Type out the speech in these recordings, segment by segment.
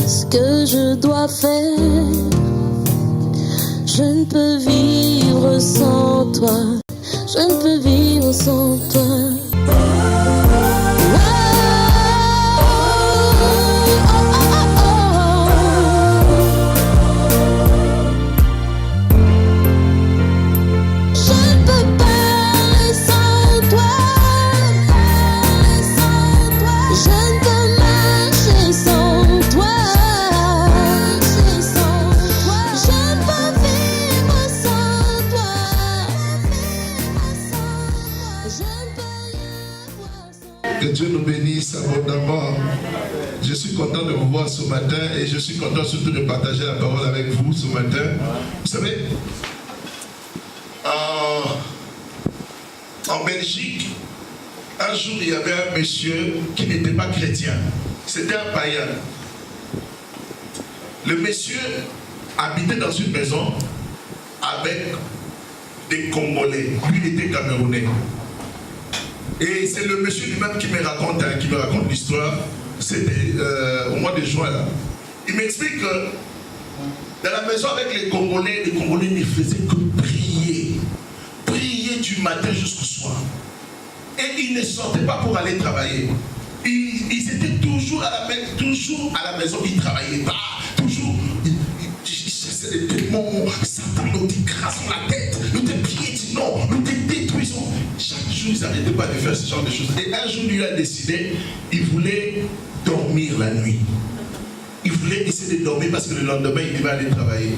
ce que je dois faire. Je ne peux vivre sans toi. Je ne peux vivre sans toi. Que Dieu nous bénisse abondamment. Je suis content de vous voir ce matin et je suis content surtout de partager la parole avec vous ce matin. Vous savez, en Belgique, un jour il y avait un monsieur qui n'était pas chrétien. C'était un païen. Le monsieur habitait dans une maison avec des Congolais. Lui, il était Camerounais. Et c'est le monsieur lui-même qui me raconte l'histoire. C'était au mois de juin là. Il m'explique que dans la maison avec les Congolais ne faisaient que prier. Prier du matin jusqu'au soir. Et ils ne sortaient pas pour aller travailler. Ils étaient toujours à la maison, ils ne travaillaient pas. Toujours, ils chassaient les démons, Satan nous écrase la tête, nous te piétinons, nous te détruisons. Chaque jour, ils n'arrêtaient pas de faire ce genre de choses. Et un jour, lui a décidé, il voulait dormir la nuit. Il voulait essayer de dormir parce que le lendemain, il devait aller travailler.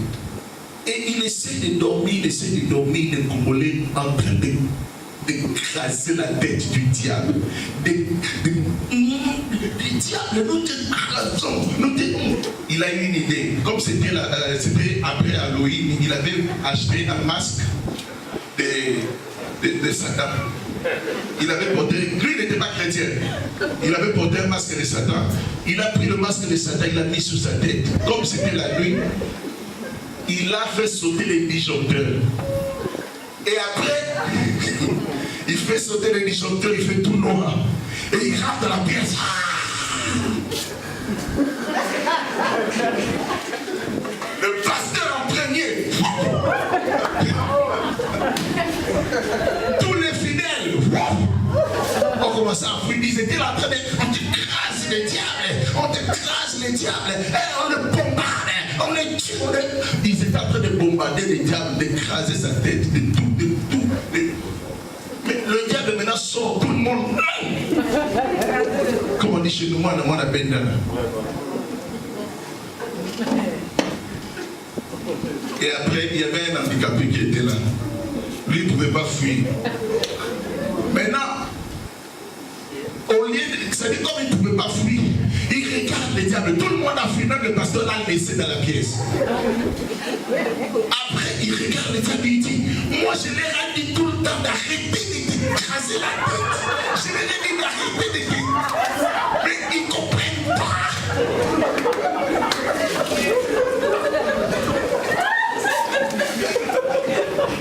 Et il essaie de dormir, les Congolais en train d'écraser la tête du diable. Du diable, nous t'écrasons. Il a eu une idée. Comme c'était après Halloween, il avait acheté un masque de Satan. Il avait porté, lui il n'était pas chrétien. Il avait porté un masque de Satan. Il a pris le masque de Satan, il l'a mis sur sa tête. Comme c'était la nuit, il a fait sauter les disjoncteurs. Et après, il fait sauter les disjoncteurs, il fait tout noir. Et il rentre dans la pièce. Le pasteur en premier. Tous les fidèles. On commençait à fuir. Ils étaient là en train de. On t'écrase les diables. On t'écrase les diables. Et on le bombarde. On les tue. Ils étaient en train de bombarder les diables, d'écraser sa tête, de tout. Mais le diable maintenant sort, tout le monde. Comme on dit chez nous, moi, on a bendana. Et après, il y avait un handicapé qui était là. Lui, il ne pouvait pas fuir. Maintenant, au lieu de. C'est-à-dire, comme il ne pouvait pas fuir, il regarde les diables. Tout le monde a fui, même le pasteur l'a laissé dans la pièce. Après, il regarde les diables et il dit, moi, je leur ai dit tout le temps d'arrêter de t'écraser la tête. Je leur ai dit d'arrêter de t'écraser. Mais ils ne comprennent pas.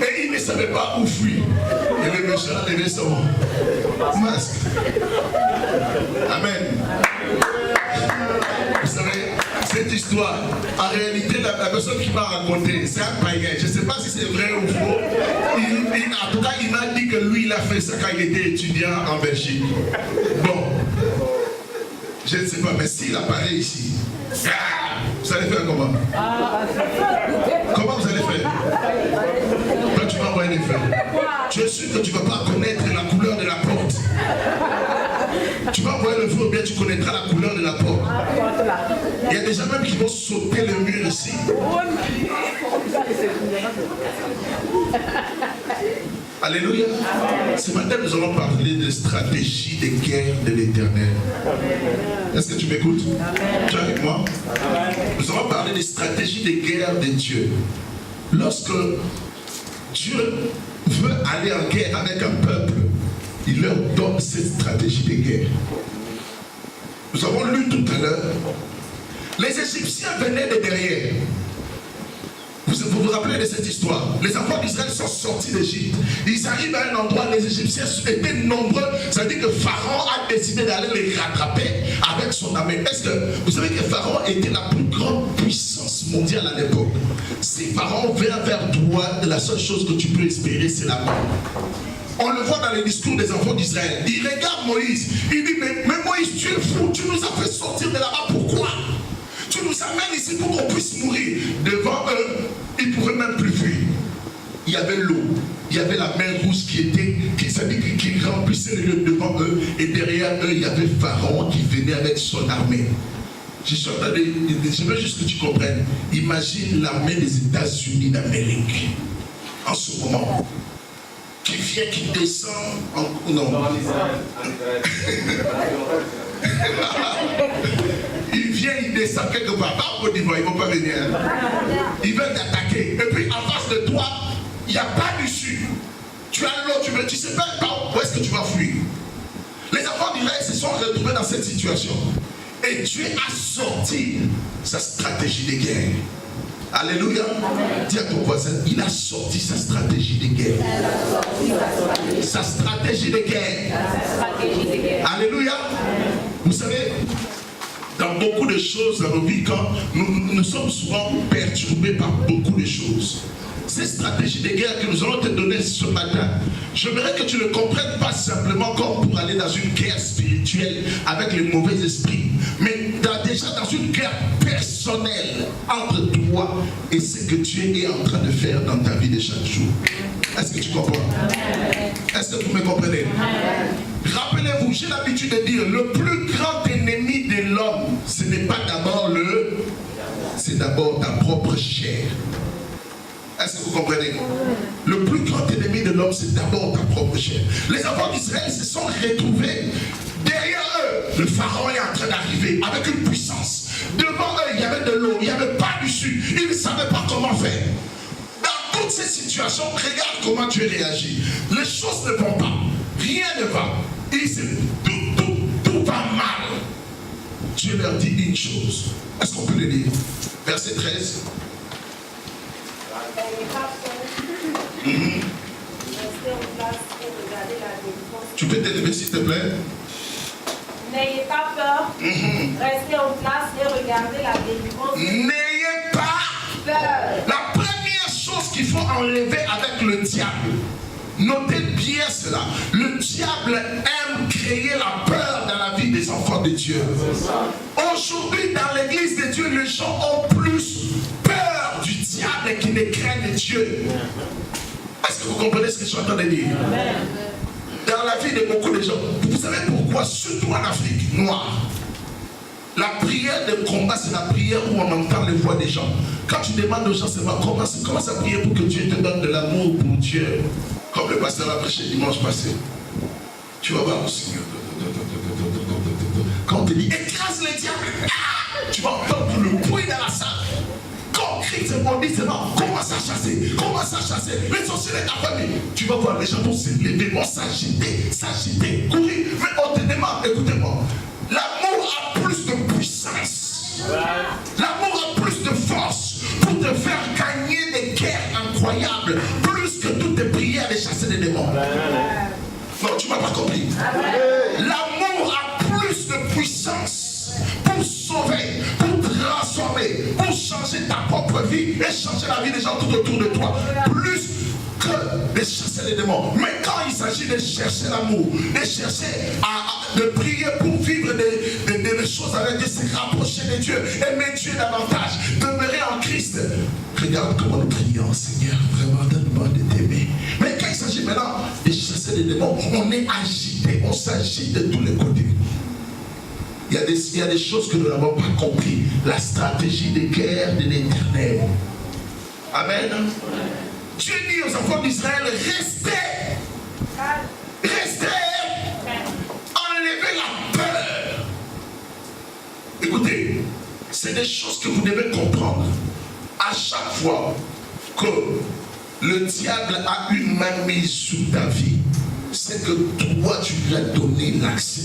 Et il ne savait pas où fuir. Et le monsieur a levé son masque. Amen. Vous savez, cette histoire, en réalité, la personne qui m'a raconté, c'est un païen. Je ne sais pas si c'est vrai ou faux. En tout cas, il m'a dit que lui, il a fait ça quand il était étudiant en Belgique. Bon, je ne sais pas, mais s'il apparaît ici, vous allez faire comment? Comment vous allez faire? Toi, tu vas envoyer des feux. Tu es sûr que tu ne vas pas connaître la couleur de la porte. Tu vas envoyer le feu ou bien tu connaîtras la couleur de la porte. Il y a des gens même qui vont sauter le mur ici. Alléluia. Ce matin, nous allons parler de stratégie de guerre de l'Éternel. Est-ce que tu m'écoutes? Tu es avec moi? Nous allons parler de stratégie de guerre de Dieu. Lorsque Dieu veut aller en guerre avec un peuple, il leur donne cette stratégie de guerre. Nous avons lu tout à l'heure. Les Égyptiens venaient de derrière. Vous vous rappelez de cette histoire? Les enfants d'Israël sont sortis d'Égypte. Ils arrivent à un endroit, les Égyptiens étaient nombreux. Ça veut dire que Pharaon a décidé d'aller les rattraper avec son armée. Est-ce que vous savez que Pharaon était la plus grande puissance mondiale à l'époque? Si Pharaon vient vers toi, la seule chose que tu peux espérer, c'est la mort. On le voit dans les discours des enfants d'Israël. Il regarde Moïse. Il dit, mais Moïse, tu es fou. Tu nous as fait sortir de là-bas. Pourquoi? Tu nous amènes ici pour qu'on puisse mourir. Devant eux, ils ne pouvaient même plus fuir. Il y avait l'eau. Il y avait la mer rouge qui remplissait le lieu devant eux. Et derrière eux, il y avait Pharaon qui venait avec son armée. Je veux juste que tu comprennes. Imagine l'armée des États-Unis d'Amérique. En ce moment. Qui vient, qui descend en... Non. Il vient, il descend quelque part. Pas en Côte d'Ivoire, ils ne vont pas venir. Ils veulent t'attaquer. Et puis en face de toi, il n'y a pas d'issue. Tu as l'eau, tu ne sais pas où est-ce que tu vas fuir. Les enfants d'Israël se sont retrouvés dans cette situation. Et Dieu a sorti sa stratégie de guerre. Alléluia. Dis à ton voisin, il a sorti sa stratégie de guerre. Sa stratégie de guerre. Alléluia. Vous savez, dans beaucoup de choses dans nos vies, quand nous sommes souvent perturbés par beaucoup de choses. Ces stratégies de guerre que nous allons te donner ce matin, j'aimerais que tu ne comprennes pas simplement comme pour aller dans une guerre spirituelle avec les mauvais esprits, mais déjà dans une guerre personnelle entre toi et ce que tu es en train de faire dans ta vie de chaque jour. Est-ce que tu comprends? Est-ce que vous me comprenez? Rappelez-vous, j'ai l'habitude de dire, le plus grand ennemi de l'homme, ce n'est pas d'abord c'est d'abord ta propre chair. Est-ce que vous comprenez? Le plus grand ennemi de l'homme, c'est d'abord ta propre chair. Les enfants d'Israël se sont retrouvés. Derrière eux, le pharaon est en train d'arriver avec une puissance. Devant eux, il y avait de l'eau, il n'y avait pas d'issue. Ils ne savaient pas comment faire. Dans toutes ces situations, regarde comment tu réagis. Les choses ne vont pas. Rien ne va. Tout va mal. Dieu leur dit une chose. Est-ce qu'on peut le lire? Verset 13. Tu peux t'élever s'il te plaît? N'ayez pas peur. Restez en place et regardez la délivrance. N'ayez pas peur. La première chose qu'il faut enlever avec le diable, notez bien cela. Le diable aime créer la peur dans la vie des enfants de Dieu. Aujourd'hui, dans l'église de Dieu, les gens ont plus peur du diable qui ne craignent Dieu. Est-ce que vous comprenez ce que je suis en train de dire? Dans la vie de beaucoup de gens, vous savez pourquoi, surtout en Afrique noire, la prière de combat, c'est la prière où on entend les voix des gens. Quand tu demandes aux gens, c'est commence à prier pour que Dieu te donne de l'amour pour Dieu. Comme le pasteur a prêché dimanche passé. Tu vas voir le Seigneur. Quand on te dit, écrase les diables, tu vas entendre le bruit dans la salle. Quand on crie, c'est bon, c'est bon, commence à chasser, les sorciers ta famille. Tu vas voir les gens vont se lever, vont s'agiter, courir. Mais on te demande, écoutez-moi, l'amour a plus de puissance. L'amour a plus de force pour te faire gagner des guerres incroyables, plus que toutes tes prières de chasser des démons. Non, tu ne m'as pas compris. L'amour a plus de puissance pour sauver, pour transformer, pour changer ta propre vie et changer la vie des gens tout autour de toi. Plus que de chasser les démons. Mais quand il s'agit de chercher l'amour, de chercher de prier pour vivre des choses avec Dieu, se rapprocher de Dieu, aimer Dieu davantage, demeurer en Christ. Regarde comment nous prions, Seigneur, vraiment donne-moi de t'aimer. Mais quand il s'agit maintenant de chasser les démons, on est agité, on s'agite de tous les côtés. Il y a des choses que nous n'avons pas compris. La stratégie de guerre de l'Éternel. Amen. Dieu dit aux enfants d'Israël, restez. Enlevez la peur. Écoutez, c'est des choses que vous devez comprendre. À chaque fois que le diable a une main mise sur ta vie, c'est que toi tu lui as donné l'accès.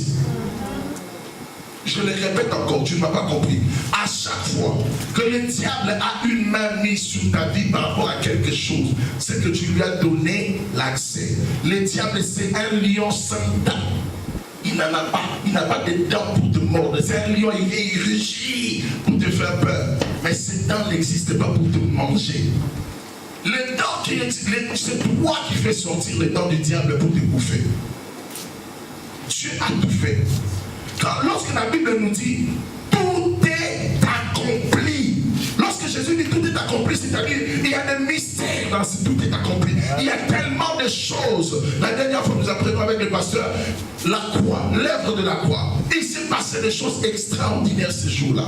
Je le répète encore, tu ne m'as pas compris. À chaque fois que le diable a une main mise sur ta vie par rapport à quelque chose, c'est que tu lui as donné l'accès. Le diable, c'est un lion sans dents. Il n'en a pas, il n'a pas de dents pour te mordre. C'est un lion, il rugit pour te faire peur. Mais ces dents n'existent pas pour te manger. Les dents qui existent, c'est toi qui fais sortir les dents du diable pour te bouffer. Dieu a tout fait. Lorsque la Bible nous dit tout est accompli, lorsque Jésus dit tout est accompli, c'est-à-dire il y a des mystères dans ce tout est accompli. Il y a tellement de choses. La dernière fois nous apprenons avec le pasteur la croix, l'œuvre de la croix. Il s'est passé des choses extraordinaires ce jour-là.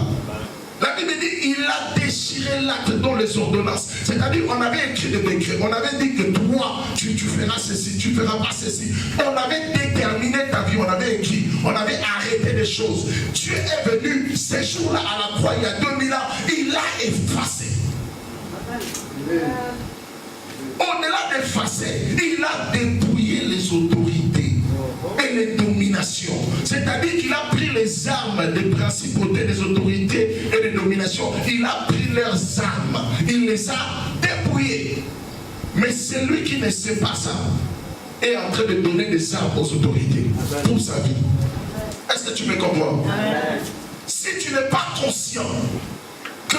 La Bible dit il a déchiré l'acte dans les ordonnances. C'est-à-dire on avait écrit des décrets. On avait dit que toi, tu feras ceci, tu ne feras pas ceci. On avait déterminé ta vie, on avait écrit, on avait arrêté des choses. Dieu est venu ces jours-là à la croix, il y a 2000 ans, il a effacé. Au-delà d'effacer, il a dépouillé les autorités et les dominations. C'est-à-dire qu'il a pris les armes des principautés, des autorités et des dominations. Il a pris leurs armes. Il les a dépouillées. Mais celui qui ne sait pas ça est en train de donner des armes aux autorités pour sa vie. Est-ce que tu me comprends? Si tu n'es pas conscient que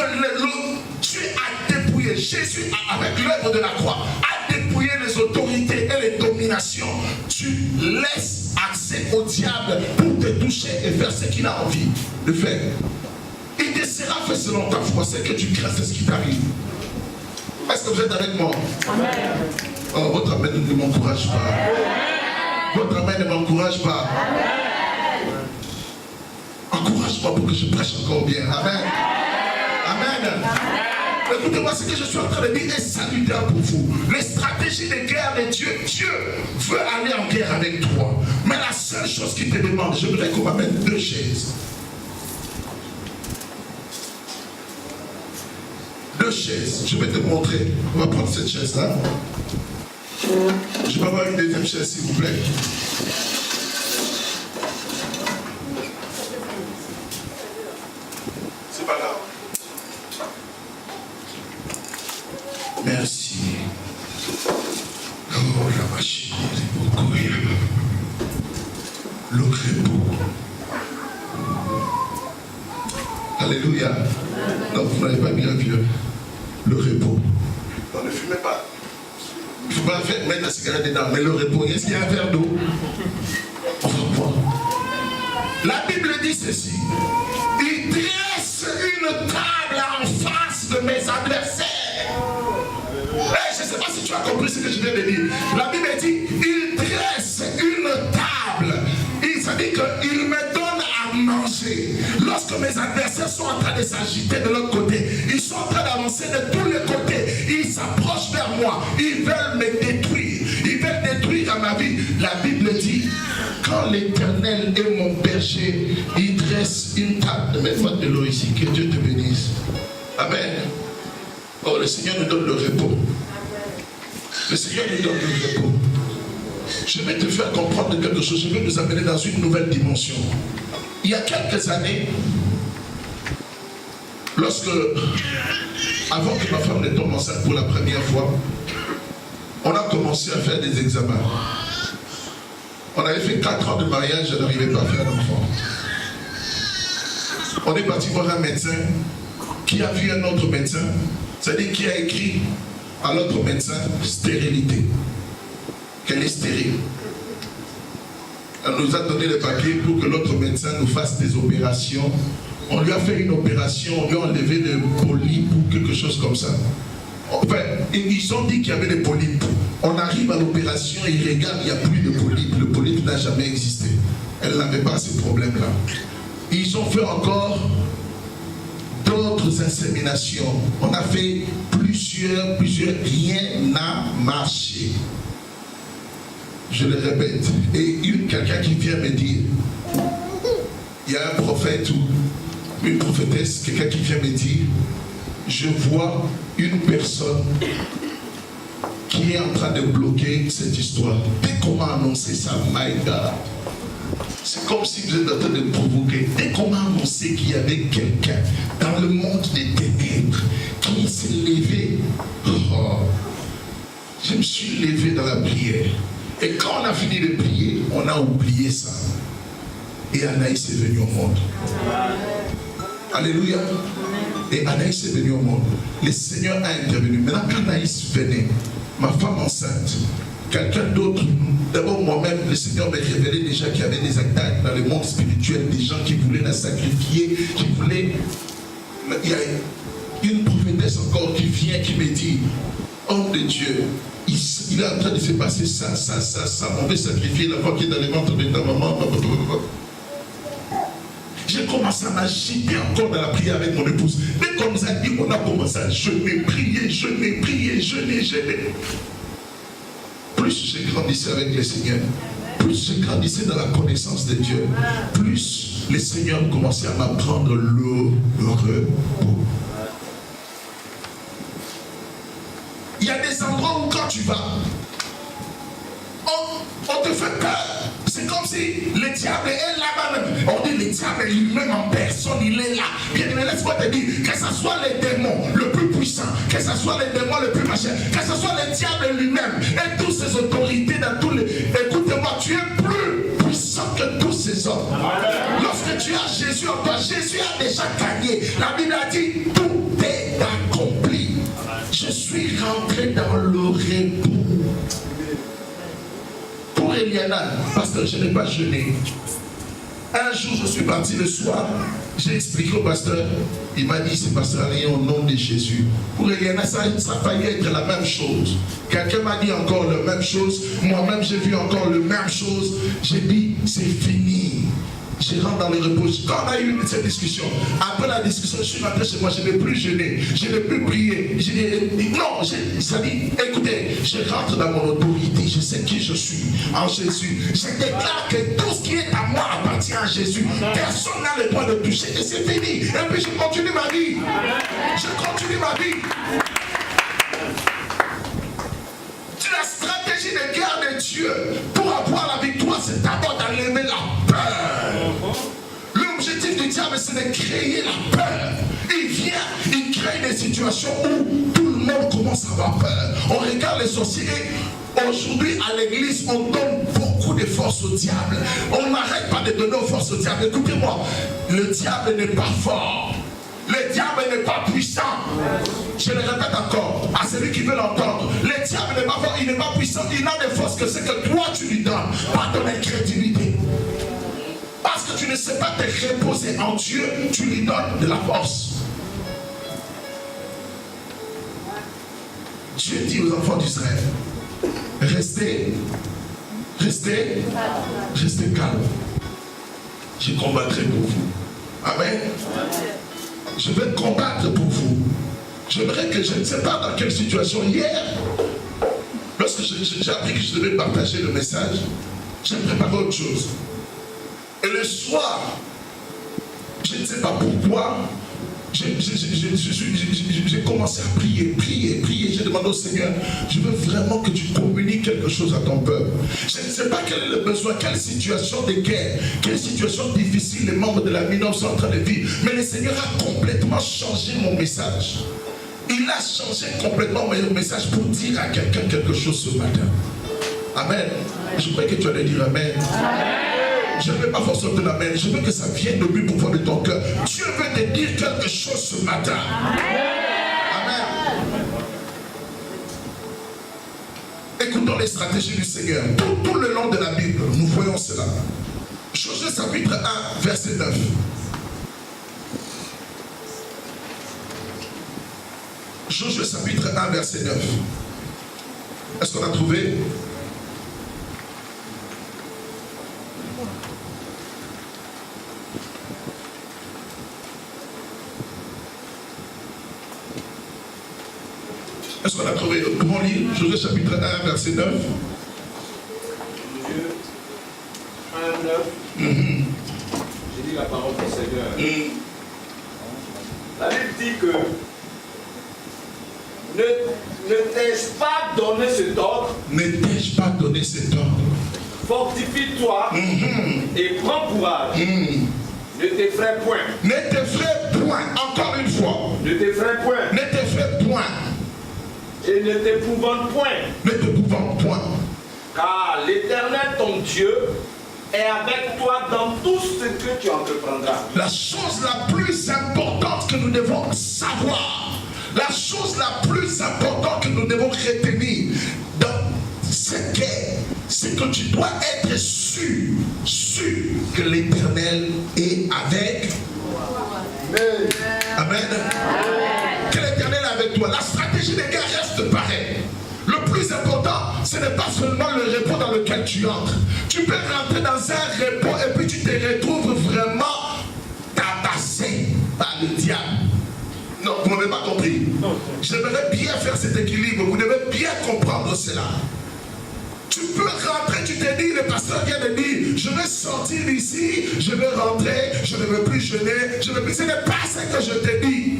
Dieu a dépouillé, Jésus avec l'œuvre de la croix a dépouillé les autorités et les dominations, tu laisses accès au diable pour te toucher et faire ce qu'il a envie de faire. Il te sera fait selon ta foi, c'est que tu crains, c'est ce qui t'arrive. Est-ce que vous êtes avec moi? Amen. Oh, votre amen ne m'encourage pas. Votre amen ne m'encourage pas. Encourage-moi pour que je prêche encore bien. Amen. Amen. Écoutez-moi, ce que je suis en train de dire est salutaire pour vous. Les stratégies de guerre de Dieu, Dieu veut aller en guerre avec toi. Mais la seule chose qu'il te demande, je voudrais qu'on m'amène 2 chaises. 2 chaises. Je vais te montrer. On va prendre cette chaise-là. Je vais avoir une deuxième chaise, s'il vous plaît. C'est pas grave. Merci. Oh, la machine est beaucoup. Le repos. Alléluia. Non, vous n'avez pas bien vu. Le repos. Non, ne fumez pas. Il ne faut pas mettre la cigarette dedans, mais le repos. Est-ce qu'il y a un verre d'eau? On va voir. La Bible dit ceci. Il dresse une table en face de mes adversaires. Hey, je ne sais pas si tu as compris ce que je viens de dire. La Bible dit, il dresse une table. Ça dit qu'il me donne à manger. Lorsque mes adversaires sont en train de s'agiter de l'autre côté, ils sont en train d'avancer de tous les côtés. Ils s'approchent vers moi. Ils veulent me détruire. Ils veulent détruire à ma vie. La Bible dit, quand l'Éternel est mon berger, il dresse une table. Mets-moi de l'eau ici. Que Dieu te bénisse. Amen. Oh, le Seigneur nous donne le repos. Le Seigneur nous donne le repos. Je vais te faire comprendre quelque chose. Je vais nous amener dans une nouvelle dimension. Il y a quelques années, avant que ma femme ne tombe enceinte pour la première fois, on a commencé à faire des examens. On avait fait 4 ans de mariage, je n'arrivais pas à faire d'enfant. On est parti voir un médecin qui a vu un autre médecin, c'est-à-dire qui a écrit à l'autre médecin stérilité, qu'elle est stérile. Elle nous a donné les papiers pour que l'autre médecin nous fasse des opérations. On lui a fait une opération, on lui a enlevé des polypes ou quelque chose comme ça. Enfin, ils ont dit qu'il y avait des polypes. On arrive à l'opération, ils regardent, il n'y a plus de polypes. Le polype n'a jamais existé. Elle n'avait pas ce problème-là. Ils ont fait encore d'autres inséminations. On a fait plusieurs, rien n'a marché. Je le répète. Et quelqu'un qui vient me dire, il y a un prophète ou une prophétesse, quelqu'un qui vient me dire, je vois une personne qui est en train de bloquer cette histoire. Dès qu'on m'a annoncé ça, my God, C'est comme si vous êtes en train de provoquer. Dès qu'on a annoncé qu'il y avait quelqu'un dans le monde des ténèbres qui s'est levé, je me suis levé dans la prière. Et quand on a fini de prier, on a oublié ça. Et Anaïs est venue au monde. Alléluia. Et Anaïs est venue au monde. Le Seigneur a intervenu. Maintenant, quand Anaïs venait, ma femme enceinte, quelqu'un d'autre, d'abord moi-même, le Seigneur m'a révélé déjà qu'il y avait des attaques dans le monde spirituel, des gens qui voulaient la sacrifier, qui voulaient... Il y a une prophétesse encore qui vient, qui me dit, homme de Dieu, il est en train de se passer ça, on veut sacrifier la voix qui est dans les ventres de ta maman. J'ai commencé à m'agiter encore dans la prière avec mon épouse. Dès qu'on nous a dit, on a commencé à jeûner, prier, jeûner. Plus j'ai grandissé avec le Seigneur, plus j'ai grandissé dans la connaissance de Dieu, plus le Seigneur commençait à m'apprendre le repos. Il y a des endroits où quand tu vas, on te fait peur. C'est comme si le diable est là-bas même. On dit le diable lui-même en personne, il est là. Bien aimé, laisse-moi te dire, que ce soit les démons le plus puissant, que ce soit les démons le plus machin, que ce soit le diable lui-même et toutes ses autorités dans tous les... Écoutez-moi, tu es plus puissant que tous ces hommes. Lorsque tu as Jésus en toi, Jésus a déjà gagné. La Bible a dit, tout est accompli. Je suis rentré dans le repos. Pour Eliana, pasteur, je n'ai pas jeûné. Un jour, je suis parti le soir, j'ai expliqué au pasteur, il m'a dit, c'est pasteur Alain au nom de Jésus. Pour Eliana, ça a failli être la même chose. Quelqu'un m'a dit encore la même chose, moi-même j'ai vu encore la même chose. J'ai dit, c'est fini. Je rentre dans le repos. Quand on a eu cette discussion, après la discussion, je suis rentré chez moi, je ne vais plus jeûner, je ne vais plus prier. Ça dit, écoutez, je rentre dans mon autorité, je sais qui je suis en Jésus. Je déclare que tout ce qui est à moi appartient à Jésus. Personne n'a le droit de toucher et c'est fini. Et puis je continue ma vie. Je continue ma vie. La stratégie de guerre de Dieu pour avoir la victoire, c'est d'abord d'enlever la peur. L'objectif du diable, c'est de créer la peur. Il vient, il crée des situations où tout le monde commence à avoir peur. On regarde les sorciers. Aujourd'hui, à l'église, on donne beaucoup de force au diable. On n'arrête pas de donner force au diable. Écoutez-moi, le diable n'est pas fort. Le diable n'est pas puissant. Je le répète encore à celui qui veut l'entendre. Le diable n'est pas fort, il n'est pas puissant. Il n'a de force que ce que toi tu lui donnes par ton incrédulité. Parce que tu ne sais pas te reposer en Dieu, tu lui donnes de la force. Dieu dit aux enfants d'Israël, restez calme. Je combattrai pour vous. Amen. Je vais combattre pour vous. J'aimerais que je ne sais pas dans quelle situation. Hier, lorsque j'ai appris que je devais partager le message, j'ai préparé autre chose. Et le soir, je ne sais pas pourquoi, j'ai commencé à prier. J'ai demandé au Seigneur, je veux vraiment que tu communiques quelque chose à ton peuple. Je ne sais pas quel est le besoin, quelle situation de guerre, quelle situation difficile les membres de la MINOF sont en train de vivre. Mais le Seigneur a complètement changé mon message. Il a changé complètement mon message pour dire à quelqu'un quelque chose ce matin. Amen. Je crois que tu allais dire Amen. Je ne veux pas forcément de l'amen. Je veux que ça vienne de lui pour voir de ton cœur. Dieu veut te dire quelque chose ce matin. Amen. Écoutons les stratégies du Seigneur. Tout le long de la Bible, nous voyons cela. Josué chapitre 1, verset 9. Josué chapitre 1, verset 9. Est-ce qu'on a trouvé? Est-ce qu'on a trouvé? Comment lire? Josué chapitre 1, verset 9. Josué 1, 9. J'ai dit la parole du Seigneur. La Bible dit que ne t'ai-je pas donné cet ordre? Ne t'ai-je pas donné cet ordre? Fortifie-toi et prends courage. Ne t'effraie point. Ne t'effraie point. Encore une fois. Ne t'effraie point. Ne t'effraie point. Et ne t'épouvante point. Ne t'épouvante point. Car l'Éternel, ton Dieu, est avec toi dans tout ce que tu entreprendras. La chose la plus importante que nous devons savoir, la chose la plus importante que nous devons retenir dans ce qu'est, c'est que tu dois être sûr que l'Éternel est avec toi. Amen. Que l'Éternel est avec toi. La stratégie des guerres reste pareille. Le plus important, ce n'est pas seulement le repos dans lequel tu entres. Tu peux rentrer dans un repos et puis tu te retrouves vraiment tabassé par le diable. Non, vous n'avez pas compris. J'aimerais bien faire cet équilibre. Vous devez bien comprendre cela. Tu peux rentrer, tu te dis, le pasteur vient de dire, je vais sortir d'ici, je vais rentrer, je ne veux plus jeûner, je ne veux plus. Ce n'est pas ce que je te dis.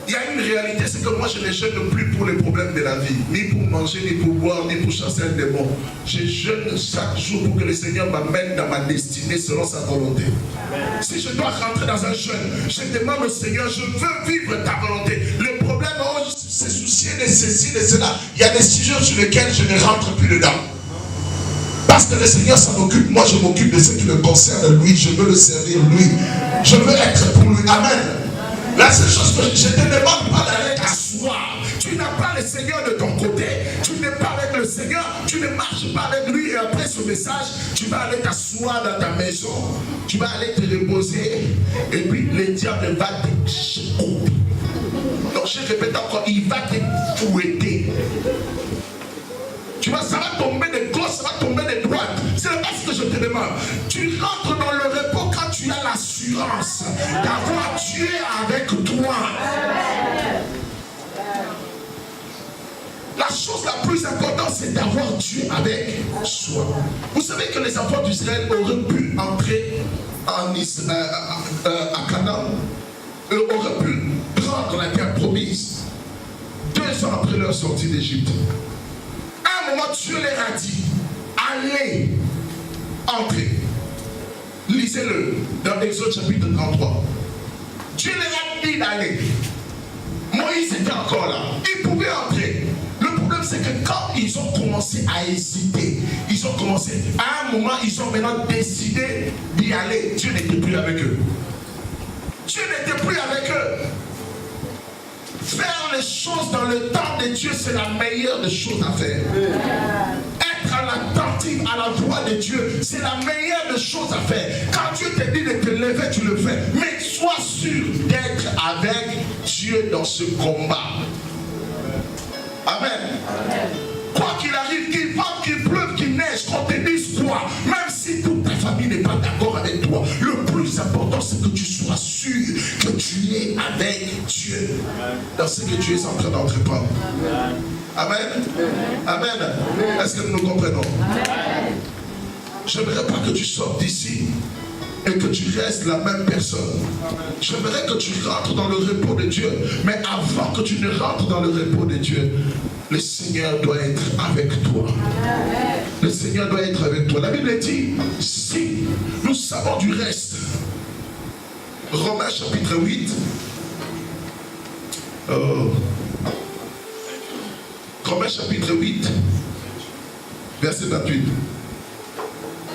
Il y a une réalité, c'est que moi je ne jeûne plus pour les problèmes de la vie, ni pour manger, ni pour boire, ni pour chasser un démon. Je jeûne chaque jour pour que le Seigneur m'amène dans ma destinée selon sa volonté. Amen. Si je dois rentrer dans un jeûne, je demande au Seigneur, je veux vivre ta volonté. Le problème, c'est soucier de ceci, de cela. Il y a des sujets sur lesquels je ne rentre plus dedans. Parce que le Seigneur s'en occupe, moi je m'occupe de ce qui le concerne lui, je veux le servir lui. Je veux être pour lui. Amen. La seule chose que je ne te demande pas d'aller t'asseoir. Tu n'as pas le Seigneur de ton côté. Tu n'es pas avec le Seigneur. Tu ne marches pas avec lui. Et après ce message, tu vas aller t'asseoir dans ta maison. Tu vas aller te reposer. Et puis le diable va te secouer. Donc je répète encore, il va te fouetter. Tu vois, ça va tomber de gauche, ça va tomber de droite. C'est pas ce que je te demande. Tu rentres dans le repos quand tu as l'assurance d'avoir Dieu avec toi. La chose la plus importante, c'est d'avoir Dieu avec soi. Vous savez que les enfants d'Israël auraient pu entrer à Canaan. Eux auraient pu prendre la terre promise 2 ans après leur sortie d'Égypte. À un moment, Dieu leur a dit, allez, entrez. Lisez-le dans Exode chapitre 33. Dieu leur a dit d'aller. Moïse était encore là. Ils pouvaient entrer. Le problème, c'est que quand ils ont commencé à hésiter, ils ont commencé, à un moment, ils ont maintenant décidé d'y aller. Dieu n'était plus avec eux. Dieu n'était plus avec eux. Faire les choses dans le temps de Dieu, c'est la meilleure des choses à faire. Être attentif à la voix de Dieu, c'est la meilleure des choses à faire. Quand Dieu te dit de te lever, tu le fais. Mais sois sûr d'être avec Dieu dans ce combat. Amen. Quoi qu'il arrive, qu'il vente, qu'il pleuve, qu'il neige, qu'on te dise quoi, même si toute ta famille n'est pas d'accord avec toi, le plus important c'est que tu sois sûr que tu es avec Dieu dans ce que tu es en train d'entreprendre. Amen. Amen. Est-ce que nous nous comprenons? Je n'aimerais pas que tu sortes d'ici et que tu restes la même personne. J'aimerais que tu rentres dans le repos de Dieu. Mais avant que tu ne rentres dans le repos de Dieu, le Seigneur doit être avec toi. Le Seigneur doit être avec toi. La Bible dit, si nous savons du reste, Romains chapitre 8, Romains chapitre 8, verset 28.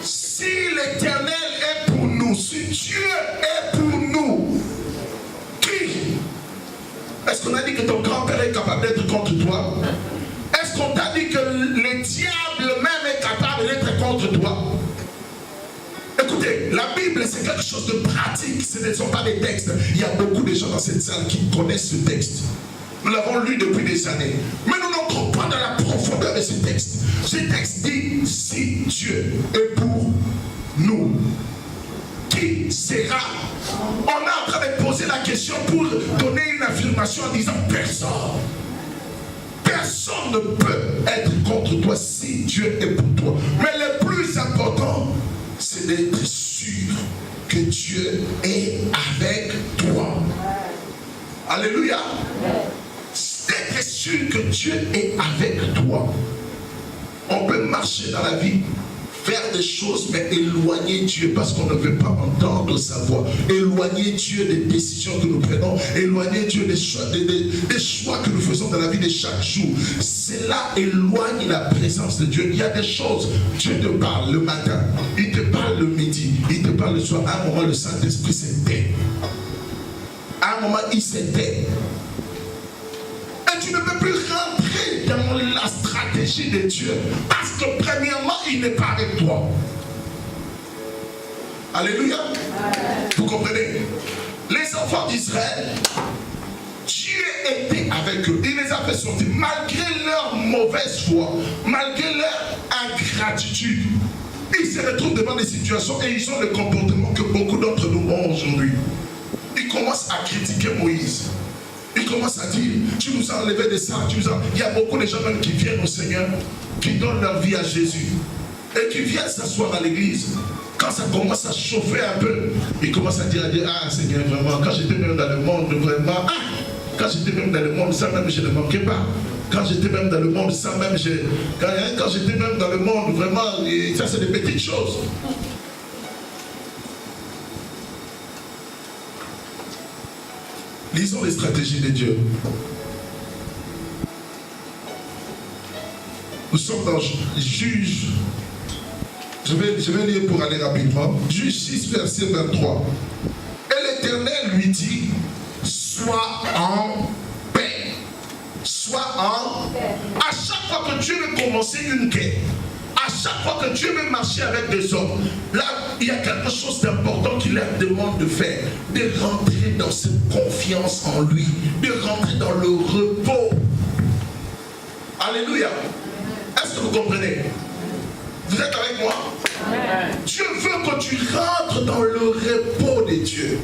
Si l'Éternel est pour nous, si Dieu est pour nous, qui? Est-ce qu'on a dit que ton grand-père est capable d'être contre toi? Est-ce qu'on t'a dit que le diable même est capable d'être contre toi? Écoutez, la Bible c'est quelque chose de pratique, ce ne sont pas des textes. Il y a beaucoup de gens dans cette salle qui connaissent ce texte. Nous l'avons lu depuis des années. Mais nous n'entrons pas dans la profondeur de ce texte. Ce texte dit, si Dieu est pour nous, qui sera? On est en train de poser la question pour donner une affirmation en disant personne. Personne ne peut être contre toi si Dieu est pour toi. Mais le plus important, c'est d'être sûr que Dieu est avec toi. Alléluia. D'être sûr que Dieu est avec toi. On peut marcher dans la vie, faire des choses, mais éloigner Dieu parce qu'on ne veut pas entendre sa voix. Éloigner Dieu des décisions que nous prenons. Éloigner Dieu des choix que nous faisons dans la vie de chaque jour. Cela éloigne la présence de Dieu. Il y a des choses, Dieu te parle le matin, il te parle le midi, il te parle le soir. À un moment, le Saint-Esprit s'était. À un moment, il s'était. Et tu ne peux plus rentrer dans la stratégie de Dieu. Parce que premièrement, il n'est pas avec toi. Alléluia. Vous comprenez? Les enfants d'Israël, Dieu était avec eux. Il les a fait sortir. Malgré leur mauvaise foi, malgré leur ingratitude, ils se retrouvent devant des situations et ils ont le comportement que beaucoup d'entre nous ont aujourd'hui. Ils commencent à critiquer Moïse. Il commence à dire, tu nous as enlevé de ça, Il y a beaucoup de gens même qui viennent au Seigneur, qui donnent leur vie à Jésus, et qui viennent s'asseoir à l'église. Quand ça commence à chauffer un peu, ils commencent à dire, ah Seigneur, vraiment, quand j'étais même dans le monde, vraiment, quand j'étais même dans le monde, ça même, je ne manquais pas. Quand j'étais même dans le monde, ça même, quand j'étais même dans le monde, vraiment, ça c'est des petites choses. Lisons les stratégies de Dieu. Nous sommes dans Juge. Je vais lire pour aller rapidement. Juge 6, verset 23. Et l'Éternel lui dit, sois en paix. Sois en paix. À chaque fois que Dieu veut commencer une guerre, à chaque fois que Dieu veut marcher avec des hommes, là, il y a quelque chose d'important qu'il leur demande de faire, de rentrer dans cette confiance en lui, de rentrer dans le repos. Alléluia. Est-ce que vous comprenez? Vous êtes avec moi? Amen. Dieu veut que tu rentres dans le repos de Dieu.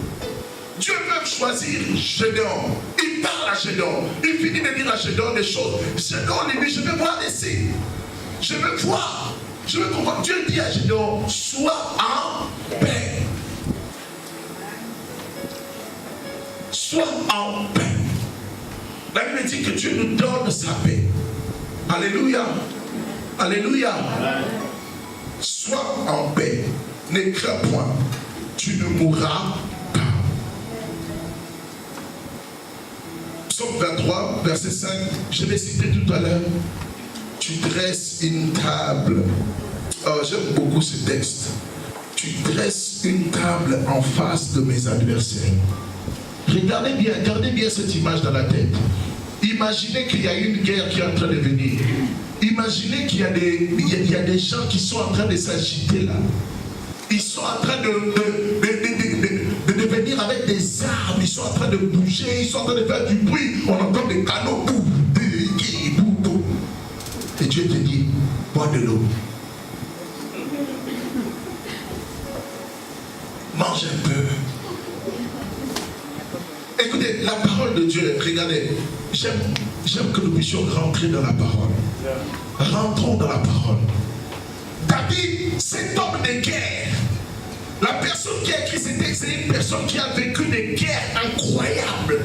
Dieu peut choisir Gédéon. Il parle à Gédéon. Il finit de dire à Gédéon des choses. Gédéon lui dit, je vais voir les signes. Je veux voir, je veux comprendre. Dieu dit à Gédéon, sois en paix. Sois en paix. La Bible dit que Dieu nous donne sa paix. Alléluia. Alléluia. Sois en paix. Ne crains point. Tu ne mourras pas. Psaume 23, verset 5. Je l'ai cité tout à l'heure. Tu dresses une table. Oh, j'aime beaucoup ce texte. Tu dresses une table en face de mes adversaires. Regardez bien, gardez bien cette image dans la tête. Imaginez qu'il y a une guerre qui est en train de venir. Imaginez qu'il y a des gens qui sont en train de s'agiter là. Ils sont en train de venir avec des armes. Ils sont en train de bouger. Ils sont en train de faire du bruit. On entend des canons. Et Dieu te dit, bois de l'eau. Mange un peu. Écoutez, la parole de Dieu, regardez, j'aime que nous puissions rentrer dans la parole. Rentrons dans la parole. David, cet homme de guerre, la personne qui a écrit ce texte, c'est une personne qui a vécu des guerres incroyables.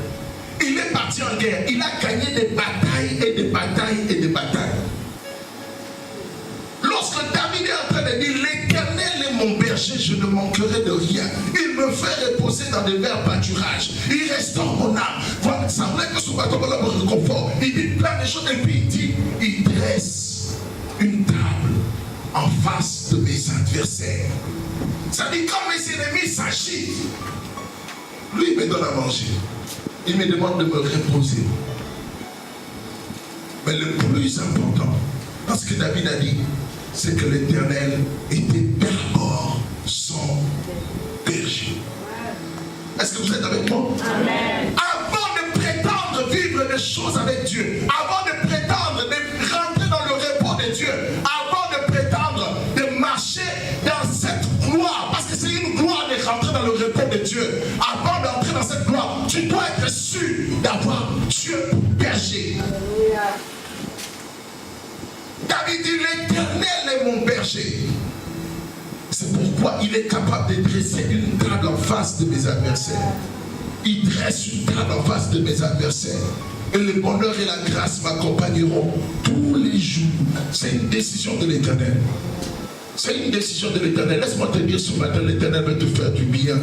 Il est parti en guerre, il a gagné des batailles et des batailles et des batailles. Lorsque David est en train de dire, l'Éternel est mon berger, je ne manquerai de rien. Il me fait reposer dans des verts pâturages. Il restaure mon âme. Voilà, ça semblait que son bateau me réconfort. Il dit plein de choses et puis il dit, il dresse une table en face de mes adversaires. Ça dit, quand mes ennemis s'agitent, lui il me donne à manger. Il me demande de me reposer. Mais le plus important, parce que David a dit, c'est que l'Éternel était d'abord son berger. Est-ce que vous êtes avec moi? Amen. Avant de prétendre vivre des choses avec Dieu, avant de prétendre de rentrer dans le repos de Dieu, avant de prétendre de marcher dans cette gloire, parce que c'est une gloire de rentrer dans le repos de Dieu, avant d'entrer dans cette gloire, tu dois être sûr d'avoir Dieu pour berger. Alléluia. David dit, l'Éternel est mon berger. C'est pourquoi il est capable de dresser une table en face de mes adversaires. Il dresse une table en face de mes adversaires. Et le bonheur et la grâce m'accompagneront tous les jours. C'est une décision de l'Éternel. C'est une décision de l'Éternel. Laisse-moi te dire ce matin, l'Éternel veut te faire du bien.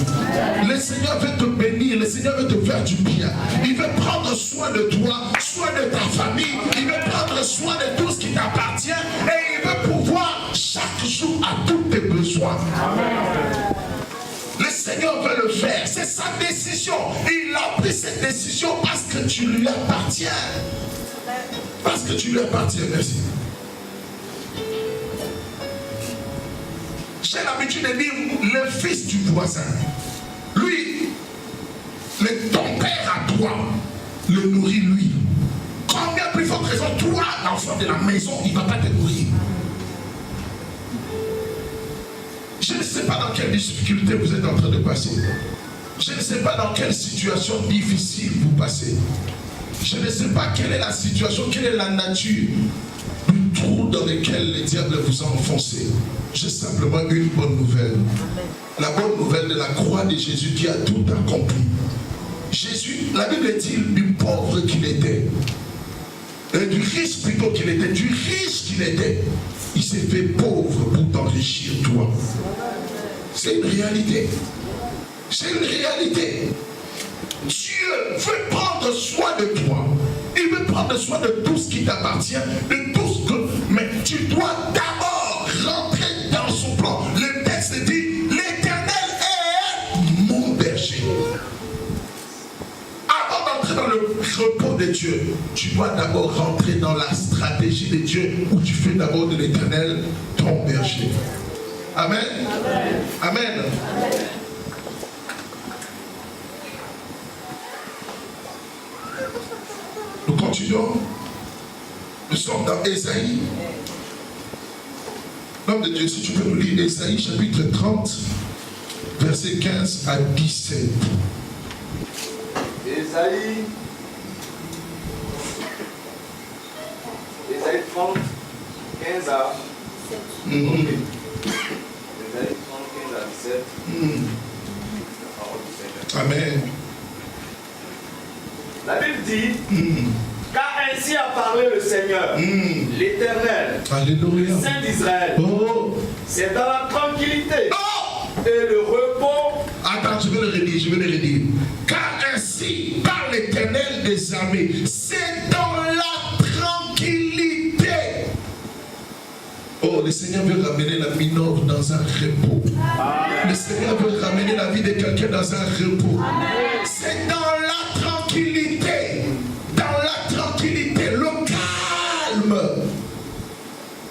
Le Seigneur veut te bénir, le Seigneur veut te faire du bien. Il veut prendre soin de toi, soin de ta famille. Il veut prendre soin de tout ce qui t'appartient. Et il veut pouvoir chaque jour à tous tes besoins. Amen. Le Seigneur veut le faire. C'est sa décision. Il a pris cette décision parce que tu lui appartiens. Parce que tu lui appartiens. Merci. J'ai l'habitude de dire le fils du voisin. Lui, ton père à toi, le nourrit lui. Combien plus forte raison, toi, l'enfant de la maison, il ne va pas te nourrir. Je ne sais pas dans quelle difficulté vous êtes en train de passer. Je ne sais pas dans quelle situation difficile vous passez. Je ne sais pas quelle est la situation, quelle est la nature du trou dans lequel le diable vous a enfoncé. J'ai simplement une bonne nouvelle. La bonne nouvelle de la croix de Jésus qui a tout accompli. Jésus, la Bible dit, du pauvre qu'il était, du riche plutôt qu'il était, du riche qu'il était, il s'est fait pauvre pour t'enrichir toi. C'est une réalité. C'est une réalité. Dieu veut prendre soin de toi. Il veut prendre soin de tout ce qui t'appartient, de tout ce que... Mais tu dois d'abord rentrer dans son plan. Le texte dit, l'Éternel est mon berger. Avant d'entrer dans le repos de Dieu, tu dois d'abord rentrer dans la stratégie de Dieu où tu fais d'abord de l'Éternel ton berger. Amen. Amen. Amen. Nous continuons. Nous sommes dans Ésaïe. L'homme de Dieu, si tu peux nous lire Ésaïe chapitre 30, versets 15 à 17. Ésaïe 30, 15 à 17. Okay. Ésaïe 30, 15 à 17. La parole du Seigneur. Amen. La Bible dit, car ainsi a parlé le Seigneur, l'Éternel, Saint d'Israël. Oh. C'est dans la tranquillité et le repos. Attends, je vais le redire. Car ainsi parle l'Éternel des armées, c'est dans la tranquillité. Oh, le Seigneur veut ramener la minove dans un repos. Amen. Le Seigneur veut ramener la vie de quelqu'un dans un repos. C'est dans la tranquillité. Dans la tranquillité, le calme.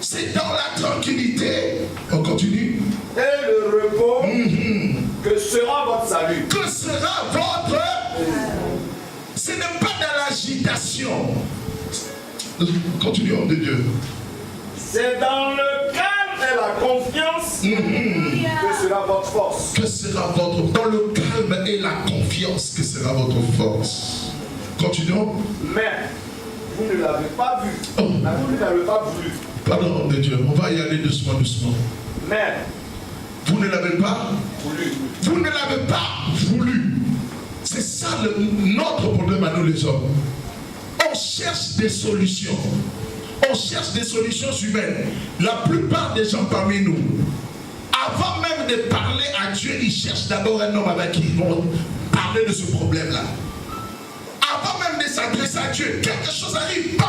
C'est dans la tranquillité. On continue. Et le repos. Que sera votre salut? Que sera votre... Ce n'est pas dans l'agitation. Continuons de Dieu. C'est dans le calme et la confiance que sera votre force. Que sera votre... Dans le calme et la confiance que sera votre force. Continuons. Mais vous ne l'avez pas vu. Oh. Vous ne l'avez pas voulu. Pardon de Dieu, on va y aller doucement. Mais vous ne l'avez pas voulu. Vous ne l'avez pas voulu. C'est ça notre problème à nous les hommes. On cherche des solutions. On cherche des solutions humaines. La plupart des gens parmi nous, avant même de parler à Dieu, ils cherchent d'abord un homme avec qui ils vont parler de ce problème-là. Avant même de s'adresser à Dieu, quelque chose arrive.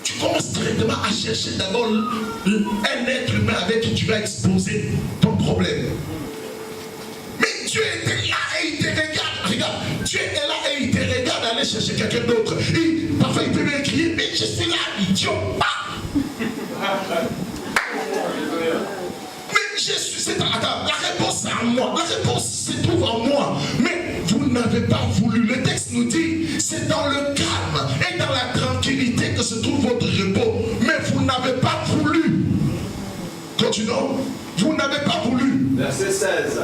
Tu commences directement à chercher d'abord un être humain avec qui tu vas exposer ton problème. Mais Dieu était là et il te regarde. Regarde, Dieu est là et il te regarde aller chercher quelqu'un d'autre. Parfois il peut me crier, mais je suis là, idiot. Mais je suis... Attends, la réponse est en moi. La réponse se trouve en moi. Mais vous n'avez pas voulu. Le texte nous dit, c'est dans le calme et dans la tranquillité que se trouve votre repos. Mais vous n'avez pas voulu. Continuons. Vous n'avez pas voulu. Verset 16.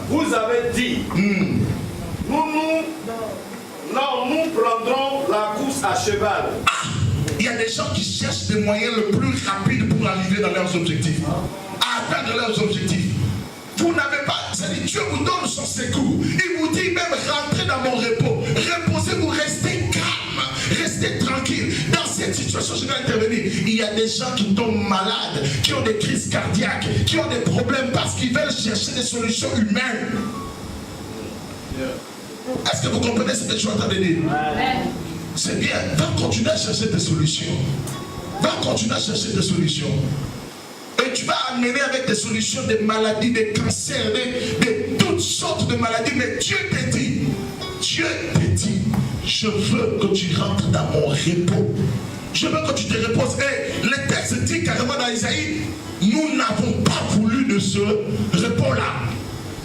Vous avez dit, nous prendrons la course à cheval. Il y a des gens qui cherchent des moyens le plus rapides pour arriver dans leurs objectifs. À atteindre leurs objectifs. Vous n'avez pas, c'est-à-dire Dieu vous donne son secours. Il vous dit même rentrez dans mon repos. Reposez-vous, restez calme. restez tranquille. Dans cette situation, je vais intervenir. Il y a des gens qui tombent malades, qui ont des crises cardiaques, qui ont des problèmes parce qu'ils veulent chercher des solutions humaines. Est-ce que vous comprenez ce que je suis en train de dire? C'est bien. Va continuer à chercher des solutions. Va continuer à chercher des solutions. Et tu vas amener avec des solutions des maladies, des cancers, de toutes sortes de maladies. Mais Dieu te dit, je veux que tu rentres dans mon repos. Je veux que tu te reposes. Et le texte dit carrément dans Isaïe, nous n'avons pas voulu de ce repos-là.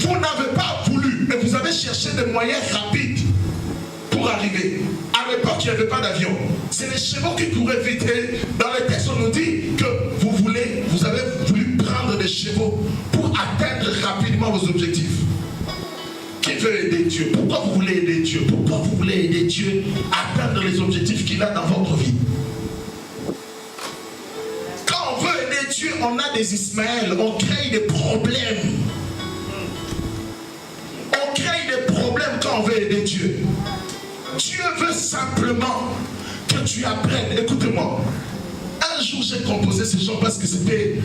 Vous n'avez pas voulu, mais vous avez cherché des moyens rapides pour arriver. À l'époque, il n'y avait pas d'avion. C'est les chevaux qui couraient vite. Et dans le texte, on nous dit que vous avez voulu prendre des chevaux pour atteindre rapidement vos objectifs. Qui veut aider Dieu? Pourquoi vous voulez aider Dieu? Pourquoi vous voulez aider Dieu à atteindre les objectifs qu'il a dans votre vie? Quand on veut aider Dieu, on a des Ismaël, on crée des problèmes. On crée des problèmes quand on veut aider Dieu. Dieu veut simplement que tu apprennes. Écoutez-moi. Un jour, j'ai composé ce chant parce que c'était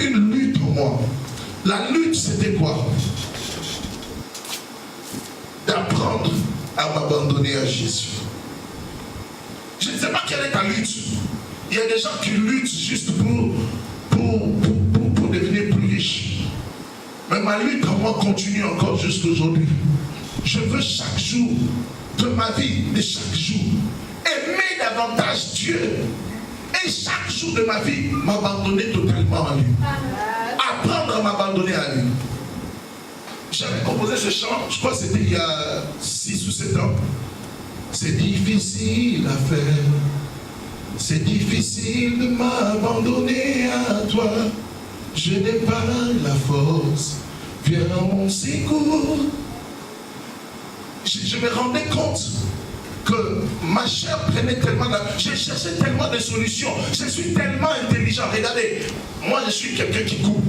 une lutte pour moi. La lutte, c'était quoi? D'apprendre à m'abandonner à Jésus. Je ne sais pas quelle est ta lutte. Il y a des gens qui luttent juste pour devenir plus riches. Mais ma lutte à moi continue encore jusqu'aujourd'hui. Je veux chaque jour de ma vie, de chaque jour, aimer davantage Dieu. Et chaque jour de ma vie, m'abandonner totalement à lui. Apprendre à m'abandonner à lui. J'avais composé ce chant, je crois que c'était il y a 6 ou 7 ans. C'est difficile à faire. C'est difficile de m'abandonner à toi. Je n'ai pas la force. Viens à mon secours. Je me rendais compte que ma chair prenait tellement... Je cherchais tellement de solutions. Je suis tellement intelligent. Regardez, moi je suis quelqu'un qui coupe.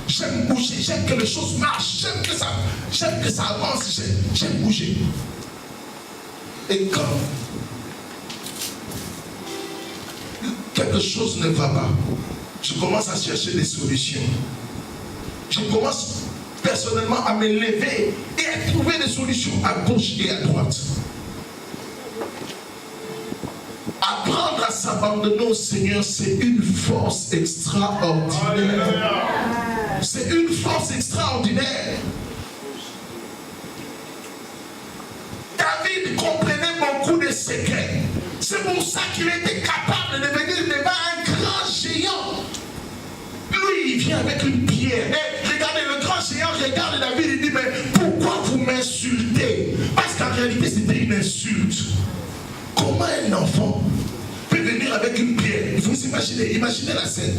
J'aime bouger, j'aime que les choses marchent, j'aime que ça avance, j'aime bouger. Et quand quelque chose ne va pas, je commence à chercher des solutions. Je commence personnellement à me lever et à trouver des solutions à gauche et à droite. Apprendre à s'abandonner au Seigneur, c'est une force extraordinaire. C'est une force extraordinaire. David comprenait beaucoup de secrets. C'est pour ça qu'il était capable de venir devant un grand géant. Lui, il vient avec une pierre. Et regardez, le grand géant regarde David et dit, mais pourquoi vous m'insultez? Parce qu'en réalité, c'était une insulte. Comment un enfant peut venir avec une pierre? Il faut s'imaginer, imaginez la scène.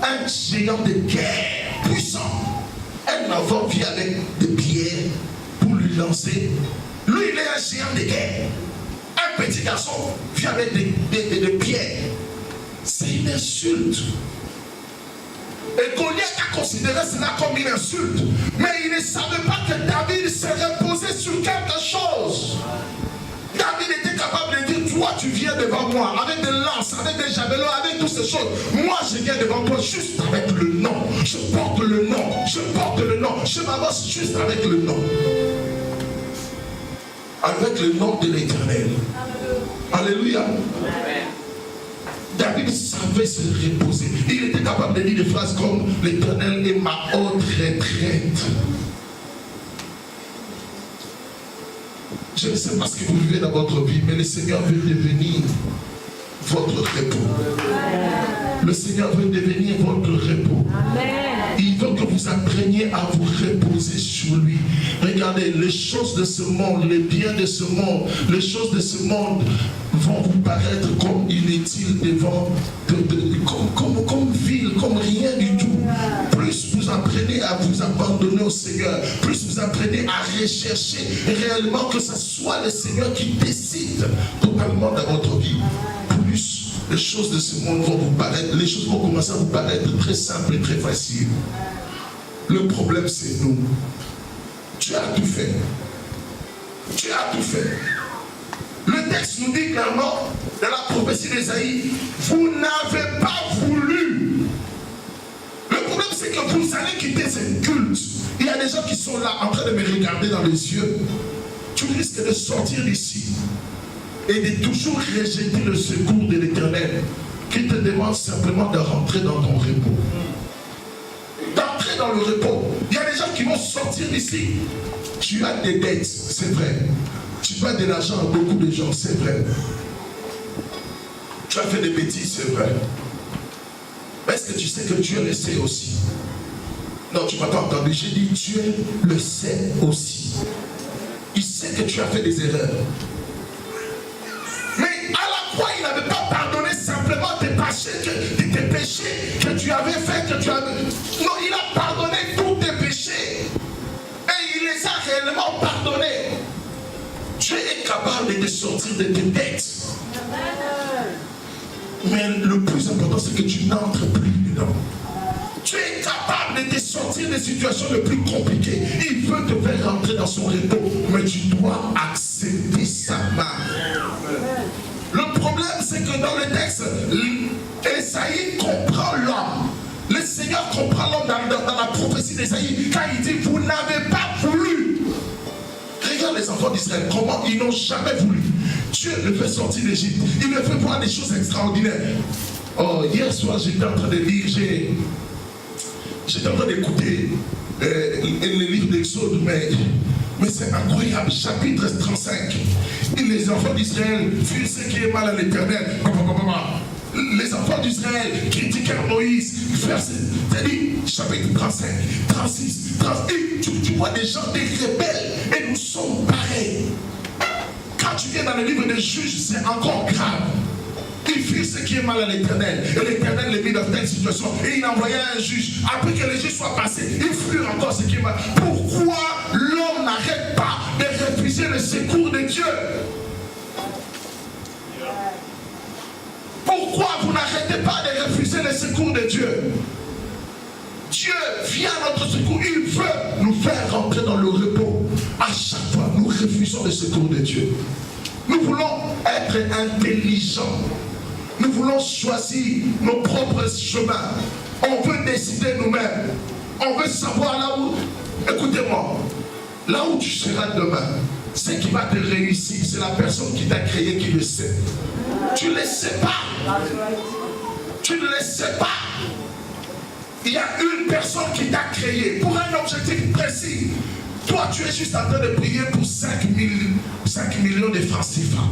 Un géant de guerre puissant. Un enfant vient avec des pierres pour lui lancer. Lui, il est un géant de guerre. Un petit garçon vient avec des pierres. C'est une insulte. Et Goliath a considéré cela comme une insulte. Mais il ne savait pas que David se reposait sur quelque chose. David était capable de dire, toi tu viens devant moi avec des lances, avec des javelots, avec toutes ces choses. Moi je viens devant toi juste avec le nom. Je porte le nom, je porte le nom. Je m'avance juste avec le nom. Avec le nom de l'Éternel. Alléluia. David savait se reposer. Il était capable de dire des phrases comme l'Éternel est ma haute retraite. Je ne sais pas ce que vous vivez dans votre vie, mais le Seigneur veut devenir votre repos. Le Seigneur veut devenir votre repos. Il veut que vous appreniez à vous reposer sur lui. Regardez, les choses de ce monde, les biens de ce monde, les choses de ce monde vont vous paraître comme inutiles devant, comme vile, comme rien du tout. Plus vous apprenez à vous abandonner au Seigneur, plus vous apprenez à rechercher réellement que ce soit le Seigneur qui décide totalement dans votre vie, plus les choses de ce monde vont vous paraître, les choses vont commencer à vous paraître très simples et très faciles. Le problème c'est nous. Tu as tout fait. Tu as tout fait. Le texte nous dit clairement, dans la prophétie d'Ésaïe, vous n'avez pas voulu. Le problème, c'est que vous allez quitter ce culte. Il y a des gens qui sont là en train de me regarder dans les yeux. Tu risques de sortir d'ici et de toujours rejeter le secours de l'Éternel qui te demande simplement de rentrer dans ton repos. D'entrer dans le repos. Il y a des gens qui vont sortir d'ici. Tu as des dettes, c'est vrai. Tu dois de l'argent à beaucoup de gens, c'est vrai. Tu as fait des bêtises, c'est vrai. Mais est-ce que tu sais que Dieu le sait aussi? Non, tu ne m'as pas entendu. J'ai dit Dieu le sait aussi. Il sait que tu as fait des erreurs. Mais à la croix, il n'avait pas pardonné simplement tes péchés que tu avais fait, que tu avais... Non, il a pardonné tous tes péchés. Et il les a réellement pardonnés. Dieu est capable de te sortir de tes dettes. Mais le plus important, c'est que tu n'entres plus dedans. Tu es capable de te sortir des situations les plus compliquées. Il veut te faire rentrer dans son repos, mais tu dois accepter sa main. Le problème, c'est que dans le texte, Esaïe comprend l'homme. Le Seigneur comprend l'homme dans la prophétie d'Esaïe, quand il dit, vous n'avez pas voulu. Regarde les enfants d'Israël, comment ils n'ont jamais voulu. Dieu le fait sortir d'Égypte. Il le fait voir des choses extraordinaires. Oh, hier soir, j'étais en train de lire, j'étais en train d'écouter le livre d'Exode, mais c'est incroyable. Chapitre 35. Et les enfants d'Israël furent ce qui est mal à l'Éternel. Les enfants d'Israël critiquèrent Moïse. C'est-à-dire, chapitre 35, 36, 38. Tu vois des gens, des rebelles, et nous sommes pareils. Quand tu viens dans le livre des juges, c'est encore grave. Ils firent ce qui est mal à l'Éternel. Et l'Éternel les mit dans telle situation. Et il envoyait un juge. Après que les juges soient passés, ils firent encore ce qui est mal. Pourquoi l'homme n'arrête pas de refuser le secours de Dieu? Pourquoi vous n'arrêtez pas de refuser le secours de Dieu? Dieu vient à notre secours. Il veut nous faire rentrer dans le repos. À chaque fois, nous refusons le secours de Dieu. Nous voulons être intelligents. Nous voulons choisir nos propres chemins. On veut décider nous-mêmes. On veut savoir là où... Écoutez-moi. Là où tu seras demain, ce qui va te réussir, c'est la personne qui t'a créé qui le sait. Tu ne le sais pas. Tu ne le sais pas. Il y a une personne qui t'a créé pour un objectif précis. Toi, tu es juste en train de prier pour 5 millions de francs CFA.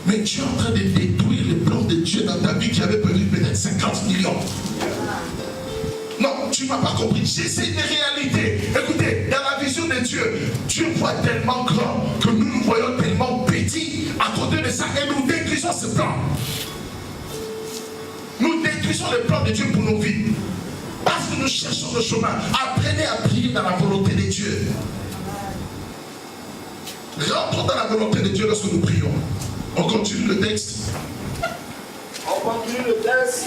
Mais tu es en train de détruire le plan de Dieu dans ta vie qui avait prévu peut-être 50 millions. Non, tu ne m'as pas compris. C'est une réalité. Écoutez, dans la vision de Dieu, Dieu voit tellement grand que nous nous voyons tellement petits à côté de ça et nous détruisons ce plan. Nous détruisons le plan de Dieu pour nos vies. Parce que nous cherchons le chemin. Apprenez à prier dans la volonté de Dieu. Rentrons dans la volonté de Dieu lorsque nous prions. On continue le texte. On continue le texte.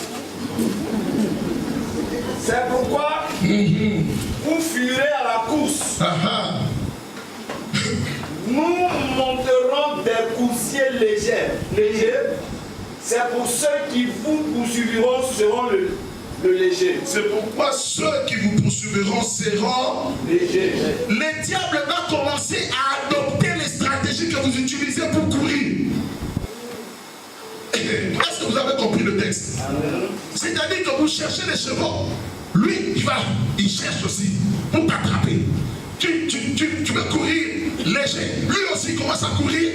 C'est pourquoi vous fuirez à la course. Nous monterons des coursiers légers. C'est pour ceux qui vous poursuivront seront le léger. C'est pourquoi ceux qui vous poursuivront seront légers. Le diable va commencer à adopter les stratégies que vous utilisez pour courir. Est-ce que vous avez compris le texte? C'est-à-dire que vous cherchez les chevaux. Lui, il cherche aussi pour t'attraper. Tu veux courir léger. Lui aussi il commence à courir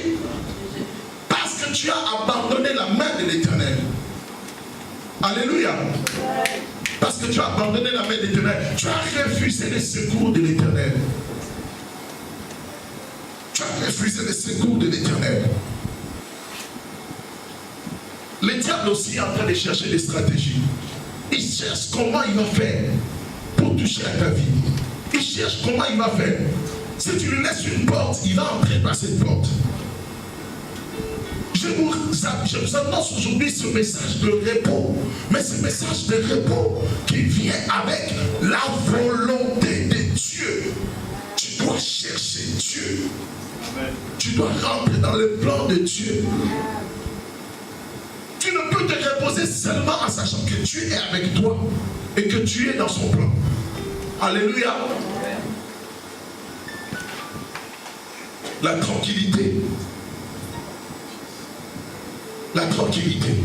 parce que tu as abandonné la main de l'Éternel. Alléluia. Parce que tu as abandonné la main de l'Éternel. Tu as refusé le secours de l'Éternel. Tu as refusé le secours de l'Éternel. Le diable aussi est en train de chercher des stratégies. Il cherche comment il va faire pour toucher à ta vie. Il cherche comment il va faire. Si tu lui laisses une porte, il va entrer par cette porte. Je vous annonce aujourd'hui ce message de repos. Mais ce message de repos qui vient avec la volonté de Dieu. Tu dois dois chercher Dieu. Amen. Tu dois rentrer dans le plan de Dieu. Tu ne peux te reposer seulement en sachant que Dieu est avec toi et que tu es dans son plan. Alléluia. La tranquillité. La tranquillité.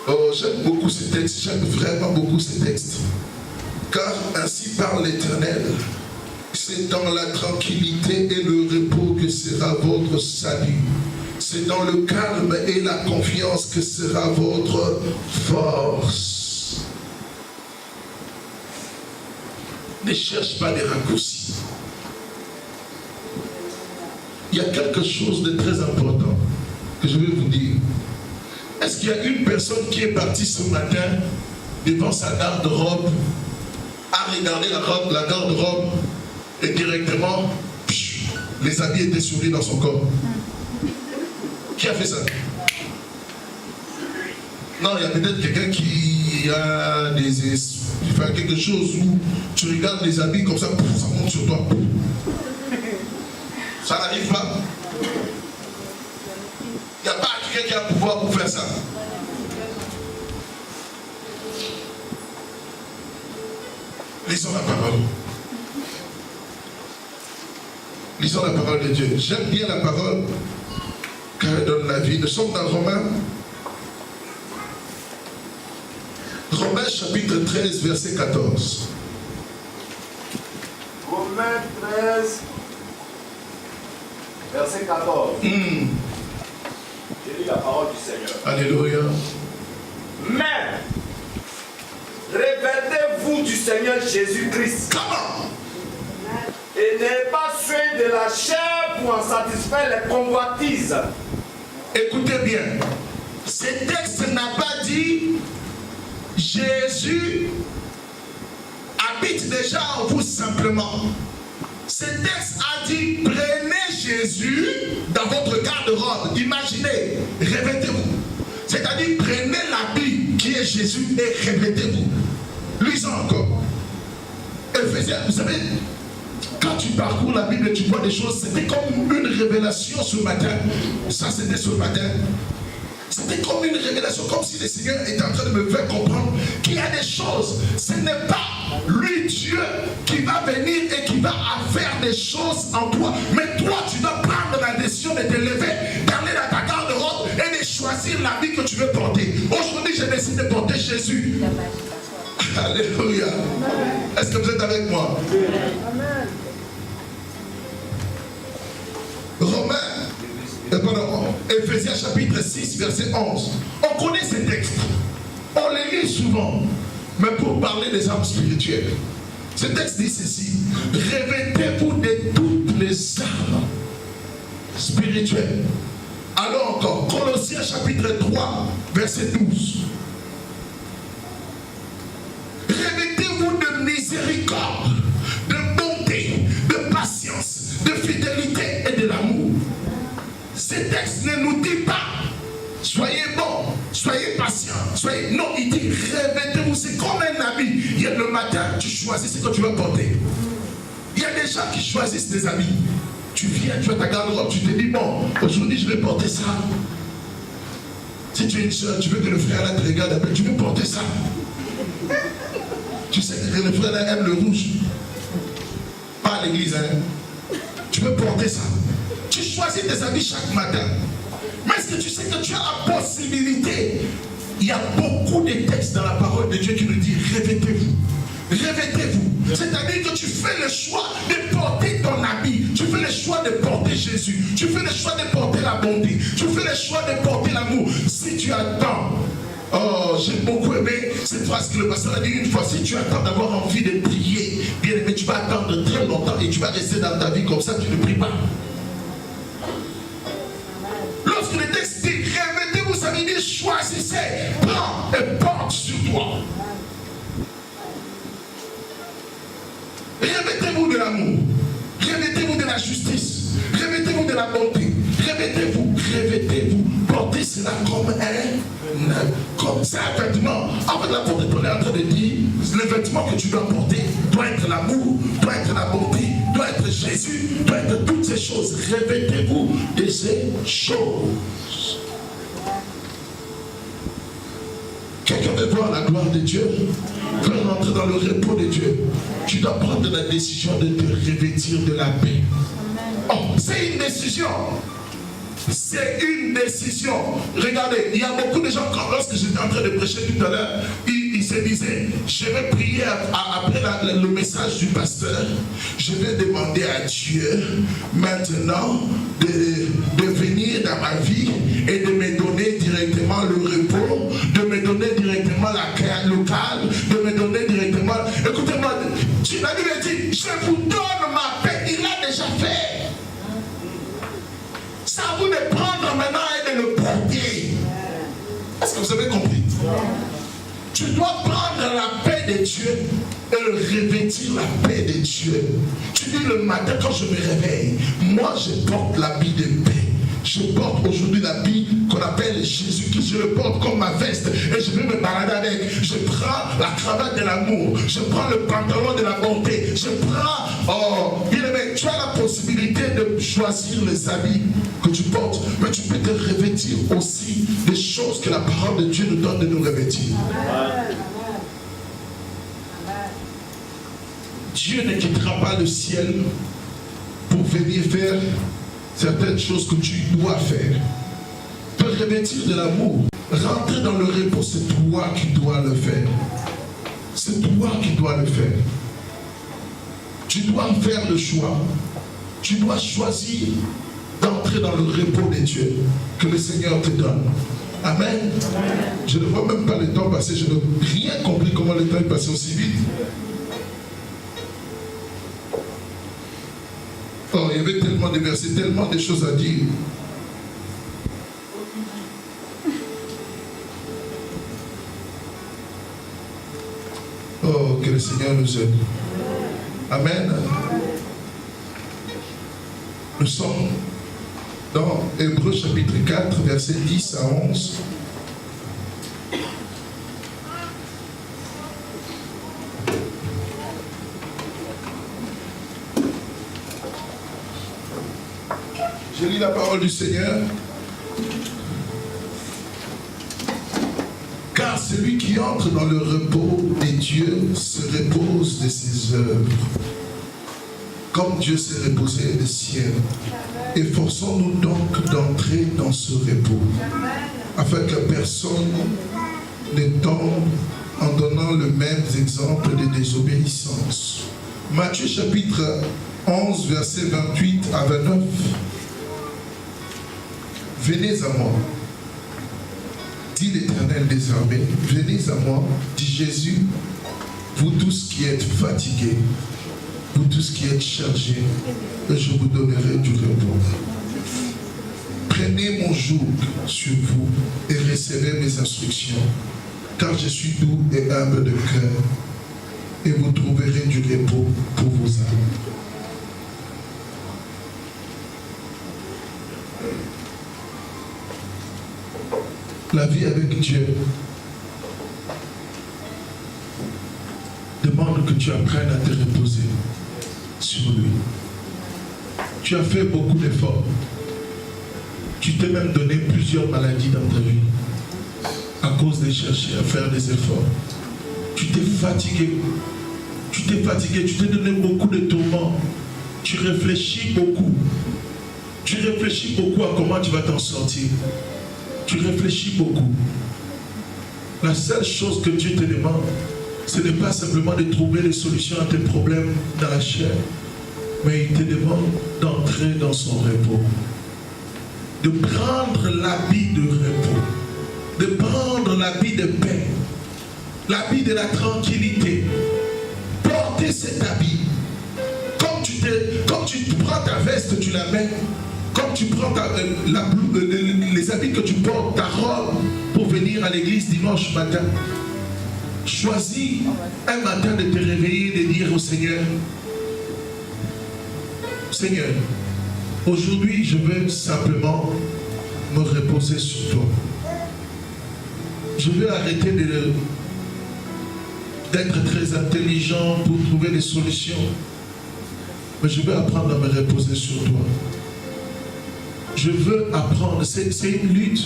Oh, j'aime beaucoup ce texte. J'aime vraiment beaucoup ce texte. Car ainsi parle l'Éternel. C'est dans la tranquillité et le repos que sera votre salut. C'est dans le calme et la confiance que sera votre force. Ne cherche pas des raccourcis. Il y a quelque chose de très important que je vais vous dire. Est-ce qu'il y a une personne qui est partie ce matin devant sa garde-robe, a regardé la garde-robe et directement, les habits étaient souris dans son corps? Qui a fait ça? Non, il y a peut-être quelqu'un qui a quelque chose où tu regardes les habits comme ça, ça monte sur toi. Ça n'arrive pas. Il n'y a pas quelqu'un qui a le pouvoir pour faire ça. Lisons la parole. Lisons la parole de Dieu. J'aime bien la parole car elle donne la vie. Nous sommes dans Romains. Romains chapitre 13, verset 14. Romains 13, verset 14. Je lis la parole du Seigneur. Alléluia. Mais revêtez-vous du Seigneur Jésus-Christ. Comment? Et n'ayez pas soin de la chair pour en satisfaire les convoitises. Écoutez bien. Ce texte n'a pas dit Jésus habite déjà en vous simplement. Ce texte a dit prenez Jésus dans votre garde-robe. Imaginez, revêtez-vous. C'est-à-dire prenez l'habit qui est Jésus et revêtez-vous. Lisons encore. Éphésiens, vous savez, quand tu parcours la Bible et tu vois des choses, c'était comme une révélation ce matin. Ça, c'était ce matin. C'était comme une révélation, comme si le Seigneur était en train de me faire comprendre qu'il y a des choses. Ce n'est pas lui, Dieu, qui va venir et qui va faire des choses en toi. Mais toi, tu dois prendre la décision de te lever, d'aller dans ta garde-robe et de choisir la vie que tu veux porter. Aujourd'hui, je décide de porter Jésus. Alléluia. Est-ce que vous êtes avec moi? Éphésiens chapitre 6, verset 11. On connaît ces textes. On les lit souvent. Mais pour parler des âmes spirituelles, ce texte dit ceci: revêtez-vous de toutes les armes spirituelles. Alors encore, Colossiens chapitre 3, verset 12. Revêtez-vous de miséricorde, de bonté, de patience, de fidélité et de l'amour. Ce texte ne nous dit pas soyez bons, soyez patients, soyez... Non, il dit revêtez-vous. C'est comme un habit. Il y a le matin, tu choisis ce que tu veux porter. Il y a des gens qui choisissent des habits. Tu viens, tu as ta garde-robe, tu te dis bon, aujourd'hui je vais porter ça. Si tu es une soeur, tu veux que le frère là te regarde après, tu veux porter ça. Tu sais que le frère là aime le rouge. Pas à l'église, hein. Tu veux porter ça. Tu choisis tes habits chaque matin. Mais est-ce que tu sais que tu as la possibilité? Il y a beaucoup de textes dans la parole de Dieu qui nous dit revêtez-vous. Revêtez-vous. C'est-à-dire que tu fais le choix de porter ton habit. Tu fais le choix de porter Jésus. Tu fais le choix de porter la bonté. Tu fais le choix de porter l'amour. Si tu attends, oh, j'ai beaucoup aimé cette phrase que le pasteur a dit une fois. Si tu attends d'avoir envie de prier, bien aimé, tu vas attendre très longtemps et tu vas rester dans ta vie comme ça, tu ne pries pas. Lorsque le texte dit revêtez-vous, ça veut dire choisissez, prends et porte sur toi. Revêtez-vous de l'amour, revêtez-vous de la justice, revêtez-vous de la bonté, revêtez-vous, portez cela comme ça un vêtement. En fait, l'apôtre Paul est en train de dire le vêtement que tu dois porter doit être l'amour, doit être la bonté, doit être Jésus doit être toutes ces choses. Revêtez-vous de ces choses. Quelqu'un veut voir la gloire de Dieu, veut rentrer dans le repos de Dieu. Tu dois prendre la décision de te revêtir de la paix. Oh, c'est une décision. C'est une décision. Regardez, il y a beaucoup de gens, lorsque j'étais en train de prêcher tout à l'heure, ils se disaient, je vais prier après le message du pasteur, je vais demander à Dieu maintenant de venir dans ma vie et de me donner directement le repos, de me donner directement le calme, de me donner directement... Écoutez-moi, la Bible dit, je vous donne ma paix, il l'a déjà fait. C'est à vous de prendre maintenant et de le porter. Est-ce que vous avez compris? Tu dois prendre la paix de Dieu et revêtir la paix de Dieu. Tu dis le matin quand je me réveille, moi je porte l'habit de paix. Je porte aujourd'hui l'habit qu'on appelle Jésus-Christ. Je le porte comme ma veste et je vais me balader avec. Je prends la cravate de l'amour. Je prends le pantalon de la bonté. Je prends... bien aimé, tu as la possibilité de choisir les habits que tu portes. Mais tu peux te revêtir aussi des choses que la parole de Dieu nous donne de nous revêtir. Dieu ne quittera pas le ciel pour venir faire certaines choses que tu dois faire. Te revêtir de l'amour, rentrer dans le repos, c'est toi qui dois le faire. C'est toi qui dois le faire. Tu dois faire le choix. Tu dois choisir d'entrer dans le repos de Dieu que le Seigneur te donne. Amen. Je ne vois même pas le temps passer. Je n'ai rien compris comment le temps est passé aussi vite. Oh, il y avait tellement de versets, tellement de choses à dire. Oh, que le Seigneur nous aide. Amen. Nous sommes dans Hébreux chapitre 4, versets 10 à 11. Je lis la parole du Seigneur. Car celui qui entre dans le repos des dieux se repose de ses œuvres, comme Dieu s'est reposé des siennes. Efforçons-nous donc d'entrer dans ce repos, afin que personne ne tombe en donnant le même exemple de désobéissance. Matthieu chapitre 11, versets 28 à 29. Venez à moi, dit l'Éternel des armées, venez à moi, dit Jésus, vous tous qui êtes fatigués, vous tous qui êtes chargés, et je vous donnerai du repos. Prenez mon joug sur vous et recevez mes instructions, car je suis doux et humble de cœur, et vous trouverez du repos pour vos âmes. La vie avec Dieu demande que tu apprennes à te reposer sur lui. Tu as fait beaucoup d'efforts. Tu t'es même donné plusieurs maladies dans ta vie à cause de chercher à faire des efforts. Tu t'es fatigué. Tu t'es donné beaucoup de tourments. Tu réfléchis beaucoup. Tu réfléchis beaucoup à comment tu vas t'en sortir. Tu réfléchis beaucoup. La seule chose que Dieu te demande, ce n'est pas simplement de trouver des solutions à tes problèmes dans la chair, mais il te demande d'entrer dans son repos, de prendre l'habit de repos, de prendre l'habit de paix, l'habit de la tranquillité. Porter cet habit. Comme tu prends ta veste, tu la mets. Comme tu prends les habits que tu portes, ta robe, pour venir à l'église dimanche matin. Choisis un matin de te réveiller et de dire au Seigneur, Seigneur, aujourd'hui je veux simplement me reposer sur toi. Je veux arrêter d'être très intelligent pour trouver des solutions. Mais je veux apprendre à me reposer sur toi. Je veux apprendre, c'est une lutte.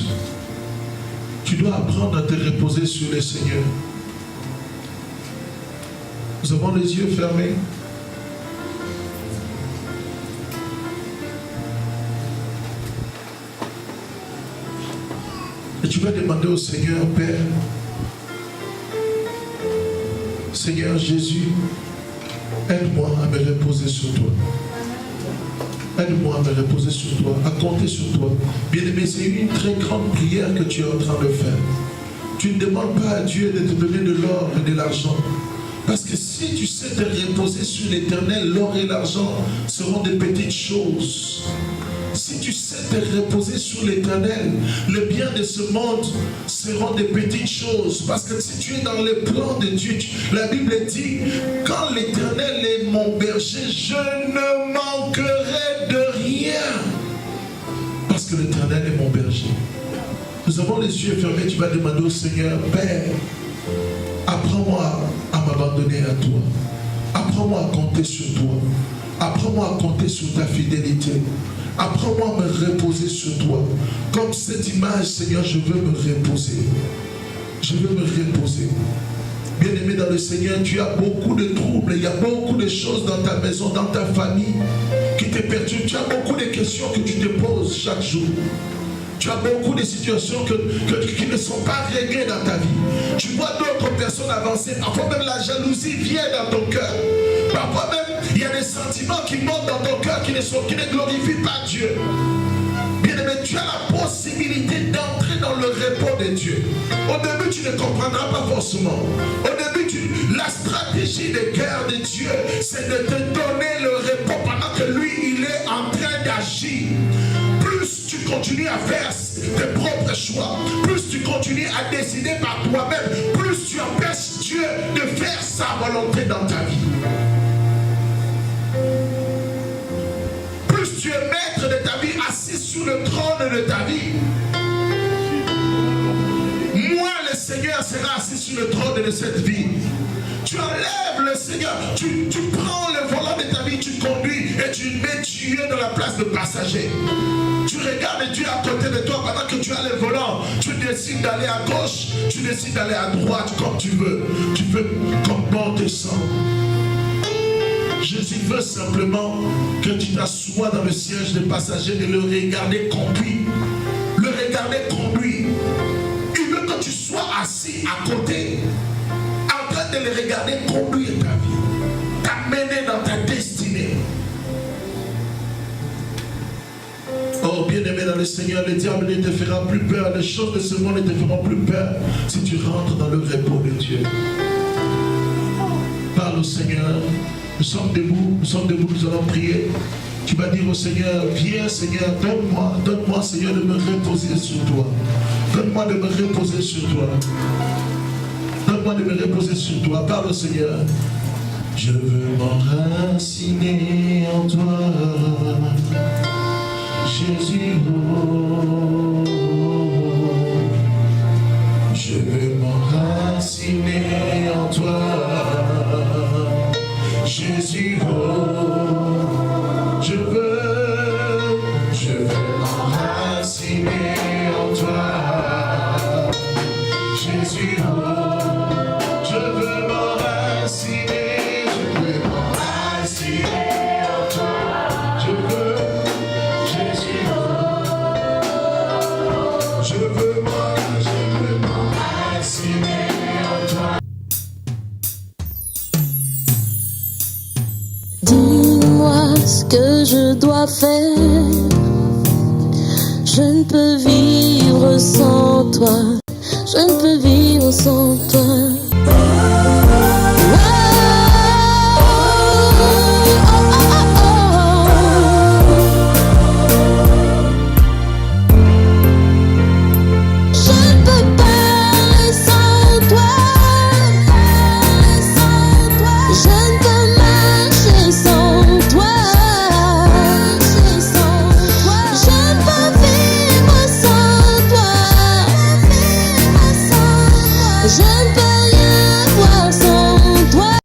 Tu dois apprendre à te reposer sur le Seigneur. Nous avons les yeux fermés. Et tu vas demander au Seigneur, Père, Seigneur Jésus, aide-moi à me reposer sur toi. Aide-moi à me reposer sur toi, à compter sur toi. Bien-aimé, c'est une très grande prière que tu es en train de faire. Tu ne demandes pas à Dieu de te donner de l'or et de l'argent. Parce que si tu sais te reposer sur l'Éternel, l'or et l'argent seront des petites choses. Si tu sais te reposer sur l'Éternel, le bien de ce monde seront des petites choses. Parce que si tu es dans le plan de Dieu, la Bible dit, quand l'Éternel est mon berger, je ne manquerai de rien. Parce que l'Éternel est mon berger. Nous avons les yeux fermés, tu vas demander au Seigneur, Père, apprends-moi à m'abandonner à toi. Apprends-moi à compter sur toi. Apprends-moi à compter sur ta fidélité. Apprends-moi à me reposer sur toi. Comme cette image, Seigneur, je veux me reposer. Je veux me reposer. Bien-aimé dans le Seigneur, tu as beaucoup de troubles. Il y a beaucoup de choses dans ta maison, dans ta famille qui te perturbent. Tu as beaucoup de questions que tu te poses chaque jour. Tu as beaucoup de situations qui ne sont pas réglées dans ta vie. Tu vois d'autres personnes avancer. Parfois même la jalousie vient dans ton cœur. Parfois même il y a des sentiments qui montent dans ton cœur qui ne glorifient pas Dieu. Bien-aimé, tu as la possibilité d'entrer dans le repos de Dieu. Au début, tu ne comprendras pas forcément. Au début, la stratégie de guerre de Dieu, c'est de te donner le repos pendant que lui, il est en train d'agir. Plus tu continues à faire tes propres choix, plus tu continues à décider par toi-même, plus tu empêches Dieu de faire sa volonté dans ta vie. Plus tu es maître de ta vie, assis sur le trône de ta vie, moins le Seigneur sera assis sur le trône de cette vie. Tu enlèves le Seigneur, tu prends le volant de ta vie, tu conduis et tu mets Dieu dans la place de passager. Tu regardes Dieu à côté de toi pendant que tu as le volant. Tu décides d'aller à gauche, tu décides d'aller à droite comme tu veux. Tu veux comme bon te semble. Jésus veut simplement que tu t'assoies dans le siège de passager et le regarder conduire. Le regarder conduire. Il veut que tu sois assis à côté, en train de le regarder conduire ta vie, t'amener dans ta destinée. Oh bien-aimé dans le Seigneur, le diable ne te fera plus peur, les choses de ce monde ne te feront plus peur si tu rentres dans le repos de Dieu. Parle au Seigneur, nous sommes debout, nous allons prier. Tu vas dire au Seigneur, viens Seigneur, donne-moi Seigneur de me reposer sur toi. Donne-moi de me reposer sur toi. Donne-moi de me reposer sur toi. Parle au Seigneur. Je veux m'enraciner en toi. Jésus, oh, je veux m'enraciner en toi. Jésus, oh, je veux m'enraciner en toi. Jésus, oh, je veux m'enraciner en toi. Je veux. Dis-moi ce que je dois faire. Je ne peux vivre sans toi. Je ne peux vivre sans toi. Je